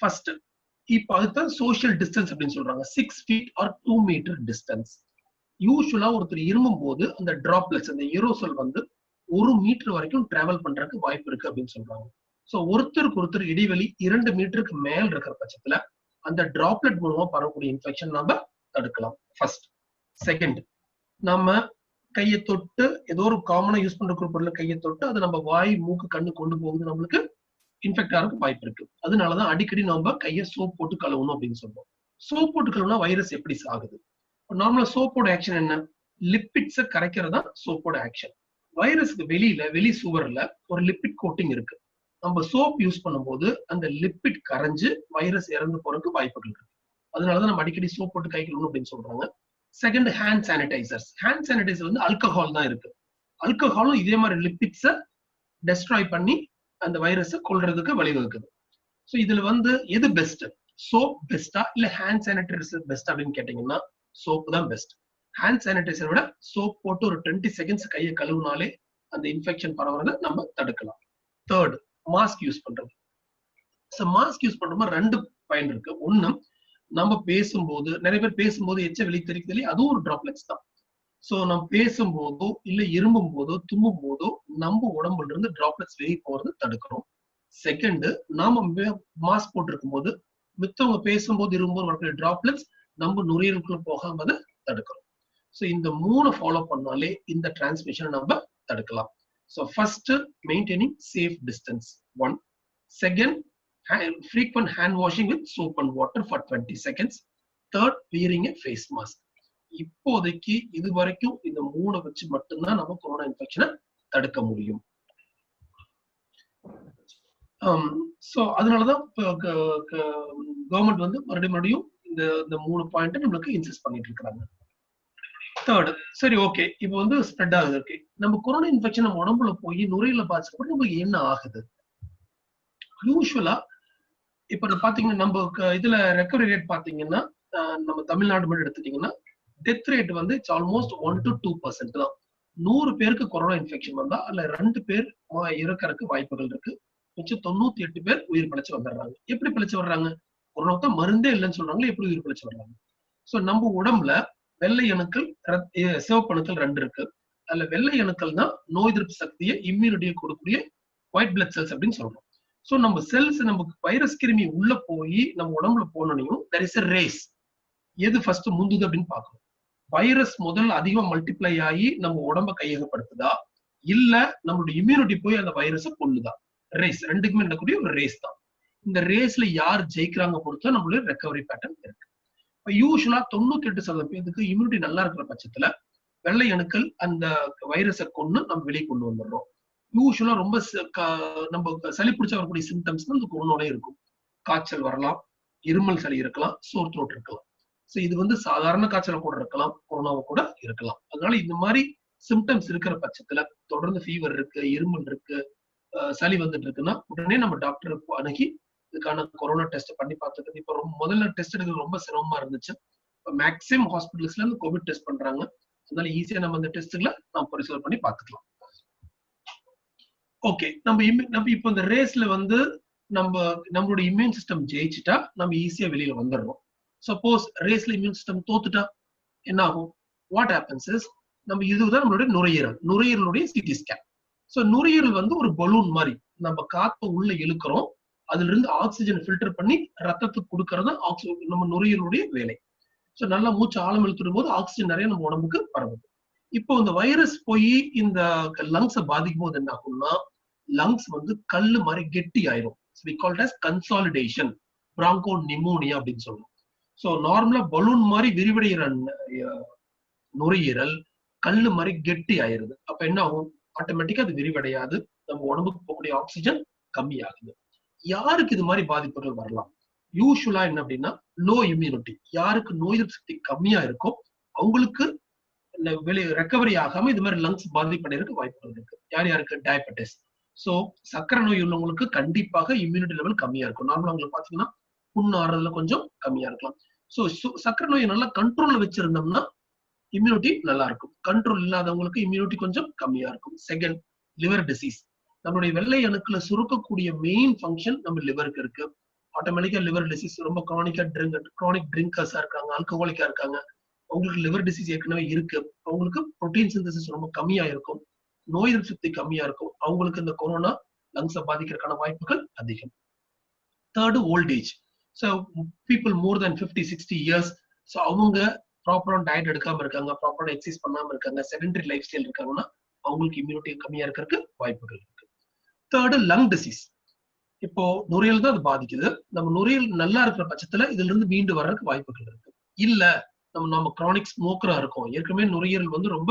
ஃபர்ஸ்ட், இப்போ அதுதான் சோஷியல் டிஸ்டன்ஸ் அப்படின்னு சொல்றாங்க. 6 feet or 2 meter டிஸ்டன்ஸ். யூஸ்வலா ஒருத்தர் இருமும் போது அந்த டிராப்லெட்ஸ், அந்த ஏரோசல் வந்து 1 மீட்டர் வரைக்கும் டிராவல் பண்றதுக்கு வாய்ப்பு இருக்கு அப்படின்னு சொல்றாங்க. சோ ஒருத்தருக்கு ஒருத்தர் இடைவெளி 2 மீட்டருக்கு மேல் இருக்கிற பட்சத்துல அந்த டிராப்லெட் மூலமா பரவக்கூடிய இன்ஃபெக்ஷன் நம்ம தடுக்கலாம். ஃபர்ஸ்ட். செகண்ட், நம்ம கையை தொட்டு ஏதோ ஒரு காமனா யூஸ் பண்ற பொருள் கையை தொட்டு அதை நம்ம வாய் மூக்கு கண்ணு கொண்டு போகுது, நம்மளுக்கு இன்ஃபெக்ட் ஆகிறதுக்கு வாய்ப்பு இருக்கு. அதனாலதான் அடிக்கடி நம்ம கையை சோப் போட்டு கழுவணும் அப்படின்னு சொல்றோம். சோப் போட்டு கழுவுனா வைரஸ் எப்படி சாகுது? நார்மலா சோப்போட ஆக்ஷன் என்ன, லிப்பிட்ஸை கரைக்கிறதா சோப்போட ஆக்ஷன். வைரஸ்க்கு வெளி சுவர்ல ஒரு லிப்பிட் கோட்டிங் இருக்கு. நம்ம சோப் யூஸ் பண்ணும்போது அந்த லிப்பிட் கரைஞ்சு வைரஸ் இறந்து போறதுக்கு வாய்ப்புகள் இருக்கு. அதனாலதான் நம்ம அடிக்கடி சோப் போட்டு கை கழுவணும் அப்படின்னு சொல்றாங்க. Second, hand sanitizers. Hand sanitizer வந்து ஆல்கஹால் தான் இருக்கு. ஆல்கஹாலும் இதே மாதிரி லிப்பிட்ஸை டெஸ்ட்ராய் பண்ணி அந்த வைரஸை கொல்றதுக்கு வழிவகுக்குது. ஸோ இதுல வந்து எது பெஸ்ட், சோப் பெஸ்டா இல்ல ஹேண்ட் சானிடைசர் பெஸ்ட் அப்படின்னு கேட்டீங்கன்னா சோப் தான் பெஸ்ட். ஹேண்ட் சானிடைசர் விட சோப் போட்டு ஒரு 20 seconds கையை கழுவுனாலே அந்த இன்ஃபெக்ஷன் பரவுறதை நம்ம தடுக்கலாம். தேர்ட், மாஸ்க் யூஸ் பண்றது. ஸோ மாஸ்க் யூஸ் பண்றோம்னா 2 பயன் இருக்கு. ஒண்ணு, நம்ம பேசும்போது நிறைய பேர் பேசும்போது எச்ச வெளியே தெரிவிக்கலையே, அதுவும் ஒரு டிராப்லெட்ஸ் தான். சோ நம்ம பேசும்போதோ இல்ல இருமும் போதோ தும்மும் போதோ நம்ம உடம்புல இருந்து டிராப்லெட்ஸ் வெளியே போறது தடுக்கிறோம். செகண்ட், நாம மாஸ்க் போட்டிருக்கும் போது மித்தவங்க பேசும்போது இருமும்போது வரக்கூடிய டிராப்லெட்ஸ் நம்ம நுரையீரலுக்குள்ள போகாம அதை தடுக்கிறோம். ஸோ இந்த 3 ஃபாலோ பண்ணாலே இந்த டிரான்ஸ்மிஷனை நம்ம தடுக்கலாம். So first, maintaining safe distance 1. Second, frequent hand washing with soap and water for 20 seconds. Third, wearing a face mask. இப்போதைக்கு இது வரைக்கும் இந்த 3 வச்சு மட்டும்தான் நம்ம கொரோனா இன்ஃபெக்ஷனை தடுக்க முடியும். சோ அதனாலதான் கவர்மெண்ட் வந்து மறுபடியும் இந்த 3 பாயிண்ட் நம்மளுக்கு இன்சிஸ்ட் பண்ணிட்டு இருக்காங்க. தேர்ட், சரி ஓகே, இப்போ வந்து ஸ்ப்ரெட் ஆகுது. இருக்கு நம்ம கொரோனா இன்ஃபெக்ஷன் நம்ம உடம்புல போய் நுரையீரல பாதிச்சப்போ நமக்கு என்ன ஆகுது? யூஸ்வலா இப்ப பாத்தீங்கன்னா நம்ம இதுல ரெக்கவரி ரேட் பாத்தீங்கன்னா நம்ம தமிழ்நாடு மட்டும் எடுத்துட்டீங்கன்னா டெத் ரேட் வந்து இட்ஸ் ஆல்மோஸ்ட் 1 to 2% தான். 100 பேருக்கு கொரோனா இன்ஃபெக்ஷன் வந்தா அதுல 2 பேர் இறக்கறதுக்கு வாய்ப்புகள் இருக்கு. மிச்சம் 98 பேர் உயிர் பிழைச்சு வந்துடுறாங்க. எப்படி பிழைச்சு வர்றாங்க? கொரோனா தான் மருந்தே இல்லைன்னு சொல்றாங்களே, எப்படி உயிர் பிழைச்சு வர்றாங்க? சோ நம்ம உடம்புல வெள்ளை அணுக்கள் சிவப்பு அணுக்கள் 2 இருக்கு. அதுல வெள்ளை அணுக்கள் தான் நோய் எதிர்ப்பு சக்தியை இம்யூனிட்டியை கொடுக்கக்கூடிய ஒயிட் பிளட் செல்ஸ் அப்படின்னு சொல்றோம். சோ நம்ம செல்ஸ், நமக்கு வைரஸ் கிருமி உள்ள போய் நம்ம உடம்புல போனோனையும் there is a race. எது ஃபர்ஸ்ட் முந்துது அப்படின்னு பார்க்கணும். வைரஸ் முதல்ல அதிகமா மல்டிப்ளை ஆகி நம்ம உடம்ப கையகப்படுத்துதா இல்ல நம்மளுடைய இம்யூனிட்டி போய் அந்த வைரஸை கொல்லுதா? ரேஸ், ரெண்டுக்குமே நடக்கக்கூடிய ஒரு ரேஸ் தான். இந்த ரேஸ்ல யார் ஜெயிக்கிறாங்க பொறுத்து நம்மளுடைய ரெக்கவரி பேட்டர்ன் இருக்கு. யூஸ்வலா 98% பேருக்கு இம்யூனிட்டி நல்லா இருக்கிற பட்சத்துல வெள்ளை அணுக்கள் அந்த வைரஸை கொண்டு நம்ம வெளியே கொண்டு வந்துடுறோம். யூஸ்வலா ரொம்ப நம்ம சளி பிடிச்ச வரக்கூடிய சிம்டம்ஸ் தான் இந்த கொரோனாலே இருக்கும். காய்ச்சல் வரலாம், இருமல் சளி இருக்கலாம், சோர் த்ரோட் இருக்கலாம். ஸோ இது வந்து சாதாரண காய்ச்சல கூட இருக்கலாம், கொரோனாவை கூட இருக்கலாம். அதனால இந்த மாதிரி சிம்டம்ஸ் இருக்கிற பட்சத்துல தொடர்ந்து ஃபீவர் இருக்கு, இருமல் இருக்கு, சளி வந்துட்டு இருக்குன்னா உடனே நம்ம டாக்டரை அணுகி இதுக்கான கொரோனா டெஸ்ட் பண்ணி பார்த்துக்கிறது. இப்போ முதல்ல டெஸ்ட் எடுக்கிறது ரொம்ப சிரமமா இருந்துச்சு. இப்போ மேக்ஸிமம் ஹாஸ்பிட்டல்ஸ்ல இருந்து கோவிட் டெஸ்ட் பண்றாங்க. அதனால ஈஸியா நம்ம அந்த டெஸ்ட்களை நம்ம பரிசோதனை பண்ணி பார்த்துக்கலாம். ஓகே, நம்ம இப்போ இந்த ரேஸ்ல வந்து நம்மளோட இம்யூன் சிஸ்டம் ஜெயிச்சுட்டா நம்ம ஈஸியா வெளியில வந்துடுறோம். சப்போஸ் ரேஸ்ல இம்யூன் சிஸ்டம் தோத்துட்டா என்ன ஆகும்? வாட் ஹேப்பன்ஸ் இஸ், நம்ம இதுதான் நம்மளுடைய நுரையீரலுடைய சிடி ஸ்கேன். ஸோ நுரையீரல் வந்து ஒரு பலூன் மாதிரி, நம்ம காற்றை உள்ள இழுக்கிறோம், அதுல இருந்து ஆக்சிஜன் ஃபில்டர் பண்ணி ரத்தத்துக்கு கொடுக்கறது நம்ம நுரையீரலுடைய வேலை. ஸோ நல்லா மூச்சு ஆழம் இழுத்துடும் போது ஆக்சிஜன் நிறைய நம்ம உடம்புக்கு பரவுது. இப்போ இந்த வைரஸ் போய் இந்த லங்ஸை பாதிக்கும் போது என்ன ஆகும்னா, லங்ஸ் வந்து கல்லு மாதிரி கெட்டி ஆயிரும். we call it as consolidation, bronchopneumonia அப்படின்னு சொல்லுவோம். ஸோ நார்மலா பலூன் மாதிரி விரிவடைகிற நுரையீரல் கல்லு மாதிரி கெட்டி ஆயிருது. அப்ப என்ன ஆகும்? ஆட்டோமேட்டிக்கா அது விரிவடையாது, நம்ம உடம்புக்கு போகக்கூடிய ஆக்சிஜன் கம்மி ஆகுது. யாருக்கு இது மாதிரி பாதிப்புகள் வரலாம்? யூஸ்வலா என்ன அப்படின்னா, லோ இம்யூனிட்டி, யாருக்கு நோய் எதிர்ப்பு சக்தி கம்மியா இருக்கும் அவங்களுக்கு ரெக்கவரி ஆகாம இது மாதிரி லங்ஸ் பாதிப்படைறதுக்கு வாய்ப்புகள் இருக்கு. யாருக்கு? டயபெட்டிஸ். சோ சக்கரை நோய் உள்ளவங்களுக்கு கண்டிப்பாக இம்யூனிட்டி லெவல் கம்மியா இருக்கும். நார்மலா உங்களுக்கு பாத்தீங்கன்னா புண்ணு ஆறுறதுல கொஞ்சம் கம்மியா இருக்கலாம். சோ சக்கரை நோயை நல்லா கண்ட்ரோல்ல வச்சிருந்தோம்னா இம்யூனிட்டி நல்லா இருக்கும். கண்ட்ரோல் இல்லாதவங்களுக்கு இம்யூனிட்டி கொஞ்சம் கம்மியா இருக்கும். Second, liver disease. நம்மளுடைய வெள்ளை அணுக்களை சுருக்கக்கூடிய மெயின் ஃபங்க்ஷன் நம்ம லிவருக்கு இருக்கு. ஆட்டோமேட்டிக்கா லிவர் டிசீஸ் ரொம்ப கிரானிக் ட்ரிங்கர்ஸா இருக்காங்க, ஆல்கஹாலிக்கா இருக்காங்க, அவங்களுக்கு லிவர் டிசீஸ் ஏற்கனவே இருக்கு, அவங்களுக்கு புரோட்டீன் சிந்தசிஸ் ரொம்ப கம்மியா இருக்கும், நோய் எதிர்ப்பு சக்தி கம்மியா இருக்கும், அவங்களுக்கு இந்த கொரோனா லங்ஸை பாதிக்கிறதுக்கான வாய்ப்புகள் அதிகம். Third, old age. So people more than 50-60 years, so அவங்க ப்ராப்பரான டயட் எடுக்காம இருக்காங்க, ப்ராப்பரான எக்ஸசைஸ் பண்ணாம இருக்காங்க, செடென்டரி லைஃப் ஸ்டைல் இருக்காங்கன்னா அவங்களுக்கு இம்யூனிட்டி கம்மியா இருக்கிறதுக்கு வாய்ப்புகள் இருக்கு. Third, lung disease. இப்போ நுரையீரல் தான் அது பாதிக்குது. நம்ம நுரையீரல் நல்லா இருக்கிற பட்சத்துல இதுல இருந்து மீண்டு வர்றதுக்கு வாய்ப்புகள் இருக்கு. இல்ல நம்ம கிரானிக் ஸ்மோக்கரா இருக்கோம், ஏற்கனவே நுரையீரல் வந்து ரொம்ப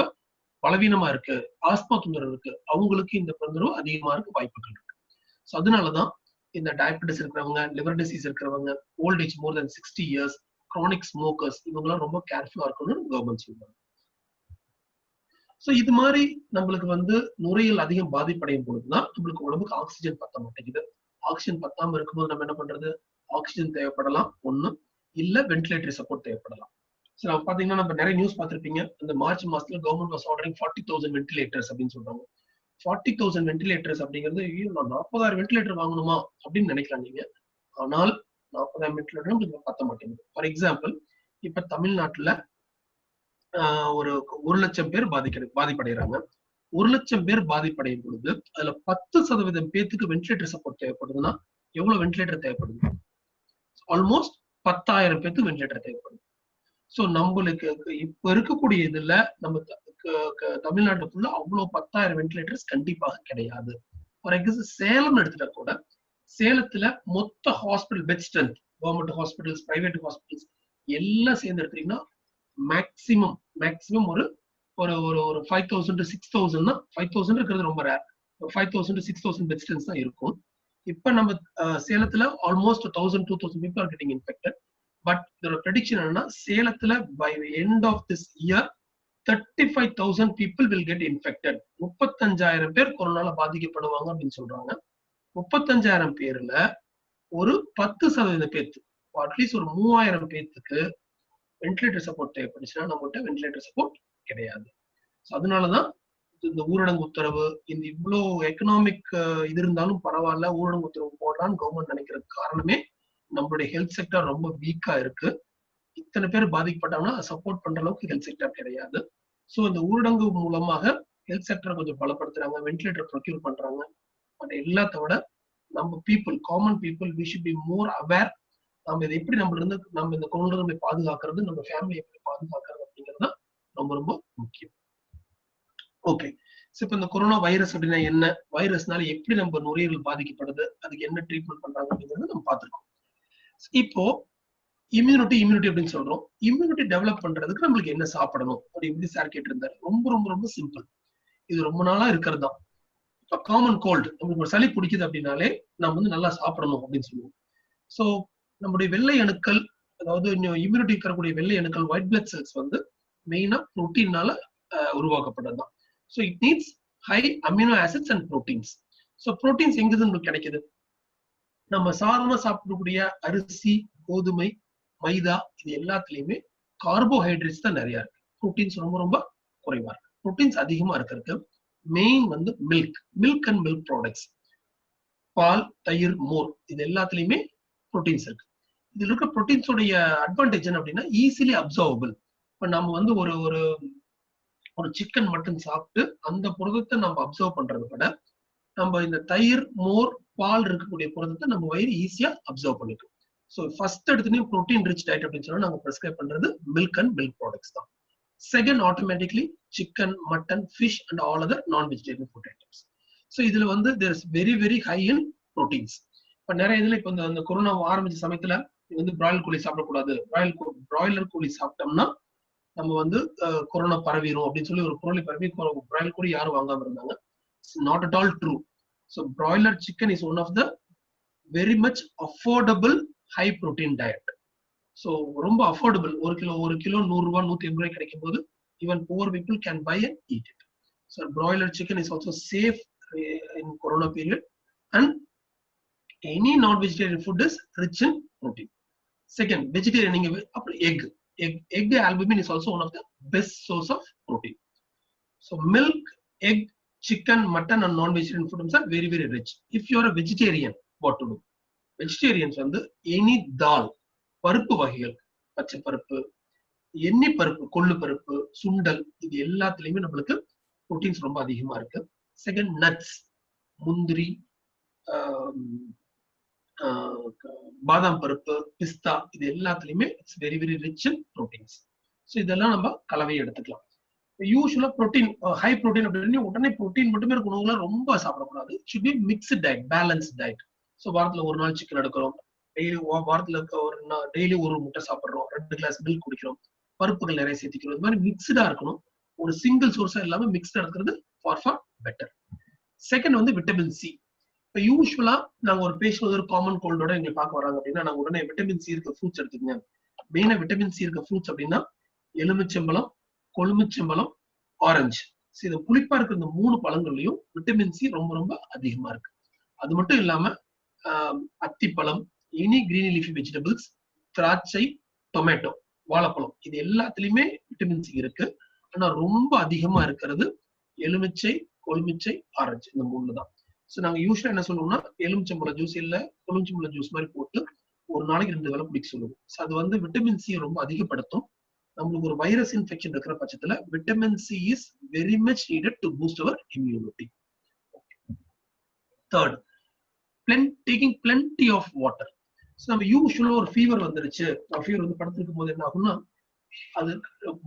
பலவீனமா இருக்கு, ஆஸ்மா தொந்தரவு இருக்கு, அவங்களுக்கு இந்த தொந்தரவு அதிகமா இருக்க வாய்ப்புகள் இருக்கு. ஸோ அதனாலதான் இந்த டயபெட்டிஸ் இருக்கிறவங்க, லிவர் டிசீஸ் இருக்கிறவங்க, ஓல்ட் மோர் தென் 60 இயர்ஸ், கிரானிக் ஸ்மோக்கர்ஸ், இவங்கெல்லாம் ரொம்ப கேர்ஃபுல்லா இருக்கணும்னு கவர்மெண்ட் சொல்றாங்க. ஸோ இது மாதிரி நம்மளுக்கு வந்து நுரையீரல் அதிகம் பாதிப்படையும் பொழுதுதான் நம்மளுக்கு உடம்புக்கு ஆக்சிஜன் பத்த மாட்டேங்குது. ஆக்சிஜன் பத்தாம இருக்கும்போது நம்ம என்ன பண்றது? ஆக்சிஜன் தேவைப்படலாம் ஒண்ணு, இல்ல வென்டிலேட்டரி சப்போர்ட் தேவைப்படலாம். ஸோ பாத்தீங்கன்னா நம்ம நிறைய நியூஸ் பார்த்திருப்பீங்க, இந்த மார்ச் மாசத்துல கவர்மெண்ட் வாஸ் ஆர்டரிங் 40,000 வென்டிலேட்டர்ஸ் அப்படின்னு சொல்றாங்க. 40,000 வென்டிலேட்டர்ஸ் அப்படிங்கிறது, நான் 40,000 வென்டிலேட்டர் வாங்கணுமா அப்படின்னு நினைக்கலாம் நீங்க. ஆனால் 40,000 வென்டிலேட்டர் பத்த மாட்டேங்குது. ஃபார் எக்ஸாம்பிள், இப்ப தமிழ்நாட்டுல ஒரு 1,00,000 பேர் பாதிப்படைகிறாங்க. 1,00,000 பேர் பாதிப்படையும் பொழுது அதுல 10% பேத்துக்கு வென்டிலேட்டர் சப்போர்ட் தேவைப்படுதுன்னா எவ்வளவு வென்டிலேட்டர் தேவைப்படுது? ஆல்மோஸ்ட் 10,000 பேத்துக்கு வென்டிலேட்டர் தேவைப்படுது. சோ நம்மளுக்கு இப்ப இருக்கக்கூடிய இதுல நம்ம தமிழ்நாட்டுக்குள்ள அவ்வளவு 10,000 வென்டிலேட்டர்ஸ் கண்டிப்பாக கிடையாது. ஃபார் எக்ஸாம்பிள் சேலம் எடுத்துட்டா கூட, சேலத்துல மொத்த hospital bed strength, government hospitals, private hospitals எல்லாம் சேர்ந்து எடுத்தீங்கன்னா மேக்சிமம் ஒரு 5,000 to 6,000 தான். 5,000 இருக்கிறது ரொம்ப ரேர். 5,000 to 6,000 பெட் ஸ்ட்ரென்த் தான் இருக்கும். இப்ப நம்ம சேலத்துல almost 1,000-2,000 people are getting infected. But இதோட ப்ரெடிக்ஷன் என்னன்னா, சேலத்துல by end of this year 35,000 people will get infected. 35,000 பேர் கொரோனால பாதிக்கப்படுவாங்க அப்படின்னு சொல்றாங்க. 35,000 பேர்ல ஒரு 10% பேத்து, அட்லீஸ்ட் ஒரு 3,000 பேத்துக்கு வென்டிலேட்டர் சப்போர்ட் தேவைப்படுச்சுன்னா நம்மகிட்ட வென்டிலேட்டர் சப்போர்ட் கிடையாது. அதனாலதான் இந்த ஊரடங்கு உத்தரவு, இந்த இவ்வளோ எக்கனாமிக் இது இருந்தாலும் பரவாயில்ல ஊரடங்கு உத்தரவு போடலான்னு கவர்மெண்ட் நினைக்கிறது காரணமே நம்மளுடைய ஹெல்த் செக்டர் ரொம்ப வீக்கா இருக்கு. இத்தனை பேர் பாதிக்கப்பட்டாங்கன்னா சப்போர்ட் பண்ற அளவுக்கு ஹெல்த் செக்டர் கிடையாது. ஸோ இந்த ஊரடங்கு மூலமாக ஹெல்த் செக்டரை கொஞ்சம் பலப்படுத்துறாங்க, வென்டிலேட்டர் ப்ரொக்யூர் பண்றாங்க. பட் எல்லாத்த விட நம்ம common people we should be more aware. நம்ம இதை எப்படி நம்ம இந்த கொரோனா பாதுகாக்கிறது, நம்ம ஃபேமிலி எப்படி பாதுகாக்கிறது அப்படிங்கிறது தான் ரொம்ப ரொம்ப முக்கியம். ஓகே, இப்ப இந்த கொரோனா வைரஸ் அப்படின்னா என்ன, வைரஸ்னால எப்படி நம்ம நுரையீரல் பாதிக்கப்படுது, அதுக்கு என்ன ட்ரீட்மெண்ட் பண்றாங்க அப்படிங்கறத நம்ம பார்த்திருக்கோம். இப்போ இம்யூனிட்டி அப்படின்னு சொல்றோம். இம்யூனிட்டி டெவலப் பண்றதுக்கு நம்மளுக்கு என்ன சாப்பிடணும் அப்படின்னு சார் கேட்டிருந்தாரு. ரொம்ப ரொம்ப ரொம்ப சிம்பிள். இது ரொம்ப நாளா இருக்கிறது தான். இப்போ காமன் கோல்டு, நம்மளுக்கு ஒரு சளி பிடிக்குது அப்படின்னாலே நம்ம வந்து நல்லா சாப்பிடணும் அப்படின்னு சொல்லுவோம். ஸோ நம்முடைய வெள்ளை அணுக்கள், அதாவது இம்யூனிட்டி இருக்கக்கூடிய வெள்ளை அணுக்கள், ஒயிட் பிளட் செல்ஸ் வந்து மெயினா புரோட்டீனால உருவாக்கப்பட்டதுதான். So it needs high amino acids and proteins. So proteins எங்கிருந்து உங்களுக்கு கிடைக்குது? நம்ம சாதாரண சாப்பிடக்கூடிய அரிசி, கோதுமை, மைதா இது எல்லாத்துலயுமே கார்போஹைட்ரேட்ஸ் தான் நிறைய இருக்கு. புரோட்டீன்ஸ் ரொம்ப ரொம்ப குறைவா இருக்கு. புரோட்டீன்ஸ் அதிகமா இருக்கிறதுக்கு மெயின் வந்து மில்க் அண்ட் மில்க் ப்ராடக்ட்ஸ், பால், தயிர், மோர் இது எல்லாத்துலயுமே புரோட்டீன்ஸ் இருக்கு. இதுல இருக்க புரோட்டீன்ஸோடைய அட்வான்டேஜ் என்ன அப்படின்னா ஈஸிலி அப்சர்வபிள். இப்ப நம்ம வந்து ஒரு சிக்கன் மட்டன் சாப்பிட்டு அந்த புரதத்தை நம்ம அப்சர்வ் பண்றதை விட நம்ம இந்த தயிர், மோர், பால் இருக்கக்கூடிய புரதத்தை நம்ம வயிறு ஈஸியா அப்சர்வ் பண்ணிக்கும். ஸோ ஃபர்ஸ்ட் எடுத்துனே ப்ரோட்டீன் ரிச் டயட் அப்படின்னு சொன்னா நாங்க ப்ரிஸ்கிரைப் பண்றது மில்க் அண்ட் மில்க் ப்ராடக்ட்ஸ் தான். Second automatically chicken, mutton, fish and all other non vegetarian food items. So இதுல வந்து there is very very high in proteins. இப்போ நிறைய இதுல இப்போ இந்த கொரோனா ஆரம்பிச்ச சமயத்துல வந்து பிராய்லர் கோழி சாப்பிடக்கூடாது, பிராய்லர் கோழி சாப்பிட்டோம்னா நம்ம வந்து கொரோனா பரவிடும் அப்படின்னு சொல்லி ஒரு பொருளை பரவி பிராய்லர் கோழி யாரும் வாங்காம இருந்தாங்க. Not at all true. So broiler chicken is one of the very much affordable high protein diet. So ரொம்ப அஃபோர்டபுள். ஒரு கிலோ 100 ரூபாய் 150 ரூபாய் கிடைக்கும் போது even poor people can buy and eat it. So broiler chicken is also safe in corona period and any non vegetarian food is rich in protein. Second vegetarian, நீங்க அப்புறம் egg albumin is also one of the best source of protein. So milk, egg, chicken, mutton and non-vegetarian foods are very very rich. If you are a vegetarian, what to do? Vegetarians வந்து any dal, பருப்பு வகைகள், பச்சை பருப்பு, எண்ணெய் பருப்பு, கொள்ளு பருப்பு, சுண்டல் இது எல்லாத்துலயுமே நம்மளுக்கு புரோட்டீன்ஸ் ரொம்ப அதிகமா இருக்கு. செகண்ட் நட்ஸ், முந்திரி, பாதாம் பருப்பு, பிஸ்தா இது எல்லாத்துலயுமே it's very very rich in proteins. So இதெல்லாம் நம்ம கலவையை எடுத்துக்கலாம். யூஸ்வலா ப்ரோட்டீன் ஹை ப்ரோட்டீன் அப்படின்னு உடனே ப்ரோட்டீன் மட்டுமே இருக்க உணவுகளை ரொம்ப சாப்பிடக்கூடாது. Should be mixed diet, balance diet. So வாரத்துல ஒரு நாள் சிக்கன் எடுக்கிறோம், வாரத்துல டெய்லி ஒரு முட்டை சாப்பிட்றோம், 2 கிளாஸ் மில்க் குடிக்கிறோம், பருப்புகள் நிறைய சேர்த்திக்கிறோம். இது மாதிரி மிக்ஸ்டா இருக்கணும். ஒரு சிங்கிள் சோர்ஸா இல்லாம மிக்ஸ்டா இருக்கிறது ஃபார் பெட்டர். செகண்ட் வந்து விட்டமின் சி. இப்போ யூஸ்வலா நாங்க ஒரு பேஷண்ட் ஒரு காமன் கோல்டோட எங்களை பார்க்க வராங்க அப்படின்னா நாங்க உடனே விட்டமின் சி இருக்க ஃப்ரூட்ஸ் எடுத்துக்கங்க. மெயினா விட்டமின் சி இருக்க ஃப்ரூட்ஸ் அப்படின்னா எலுமிச்சம்பழம், கொழுமிச்சம்பழம், ஆரஞ்சு. இது புளிப்பா இருக்கிற இந்த 3 பழங்கள்லயும் விட்டமின் சி ரொம்ப ரொம்ப அதிகமா இருக்கு. அது மட்டும் இல்லாம அத்திப்பழம், எனி கிரீன் லீஃபி வெஜிடபிள்ஸ், திராட்சை, டொமேட்டோ, வாழைப்பழம் இது எல்லாத்துலயுமே விட்டமின் சி இருக்கு. ஆனா ரொம்ப அதிகமா இருக்கிறது எலுமிச்சை, கொழுமிச்சை, ஆரஞ்சு இந்த 3 தான். ஸோ நாங்க யூஸ்வலா என்ன சொல்லுவோம்னா எலுமிச்சம்பழம் ஜூஸ் இல்ல கொழுமிச்சம்பழம் ஜூஸ் மாதிரி போட்டு ஒரு நாளைக்கு 2 வேளை குடிக்க சொல்லுவோம். ஸோ அது வந்து விட்டமின் சி ரொம்ப அதிகப்படுத்தும். நம்மளுக்கு ஒரு வைரஸ் இன்ஃபெக்ஷன் இருக்கிற பட்சத்துல vitamin C is very much needed to boost our immunity. Third, taking plenty of water. So நம்ம யூஸ்வலா ஒரு ஃபீவர் வந்துருச்சு, ஃபீவர் வந்து படுத்திருக்கும் போது என்ன ஆகும்னா அது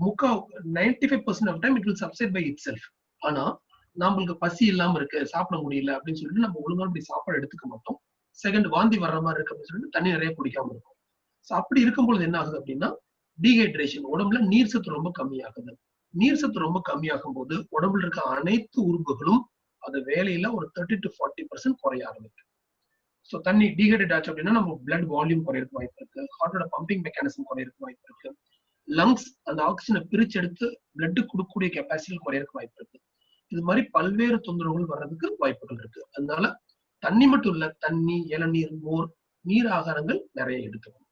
95% of time it will subside by itself. ஆனா நம்மளுக்கு பசி இல்லாம இருக்கு, சாப்பிட முடியல அப்படின்னு சொல்லிட்டு நம்ம ஒழுங்கா அப்படி சாப்பாடு எடுத்துக்க மாட்டோம். செகண்ட் வாந்தி வர்ற மாதிரி இருக்கு அப்படின்னு சொல்லிட்டு தண்ணி நிறைய குடிக்காம இருக்கும். ஸோ அப்படி இருக்கும்போது என்ன ஆகுது அப்படின்னா டீஹைட்ரேஷன், உடம்புல நீர் சத்து ரொம்ப கம்மியாகுது. நீர் சத்து ரொம்ப கம்மியாகும் போது உடம்புல இருக்க அனைத்து உறுப்புகளும் அது வேலையில ஒரு 30 to 40% குறைய ஆரம்பிக்கும். ஸோ தண்ணி டீஹைட்ரேட் ஆச்சு அப்படின்னா நம்ம பிளட் வால்யூம் குறையிறதுக்கு வாய்ப்பு இருக்கு, ஹார்ட்டோட பம்பிங் மெக்கானிசம் குறையிறதுக்கு வாய்ப்பு இருக்கு, லங்ஸ் அந்த ஆக்சிஜனை பிரிச்சு எடுத்து பிளட் கொடுக்கக்கூடிய கெப்பாசிட்டி குறையிறதுக்கு வாய்ப்பு இருக்கு. இது மாதிரி பல்வேறு தொந்தரவுகள் வர்றதுக்கு வாய்ப்புகள் இருக்கு. அதனால தண்ணி மட்டும் இல்ல, தண்ணி, இளநீர், மோர், நீர் ஆகாரங்கள் நிறைய எடுக்கணும்.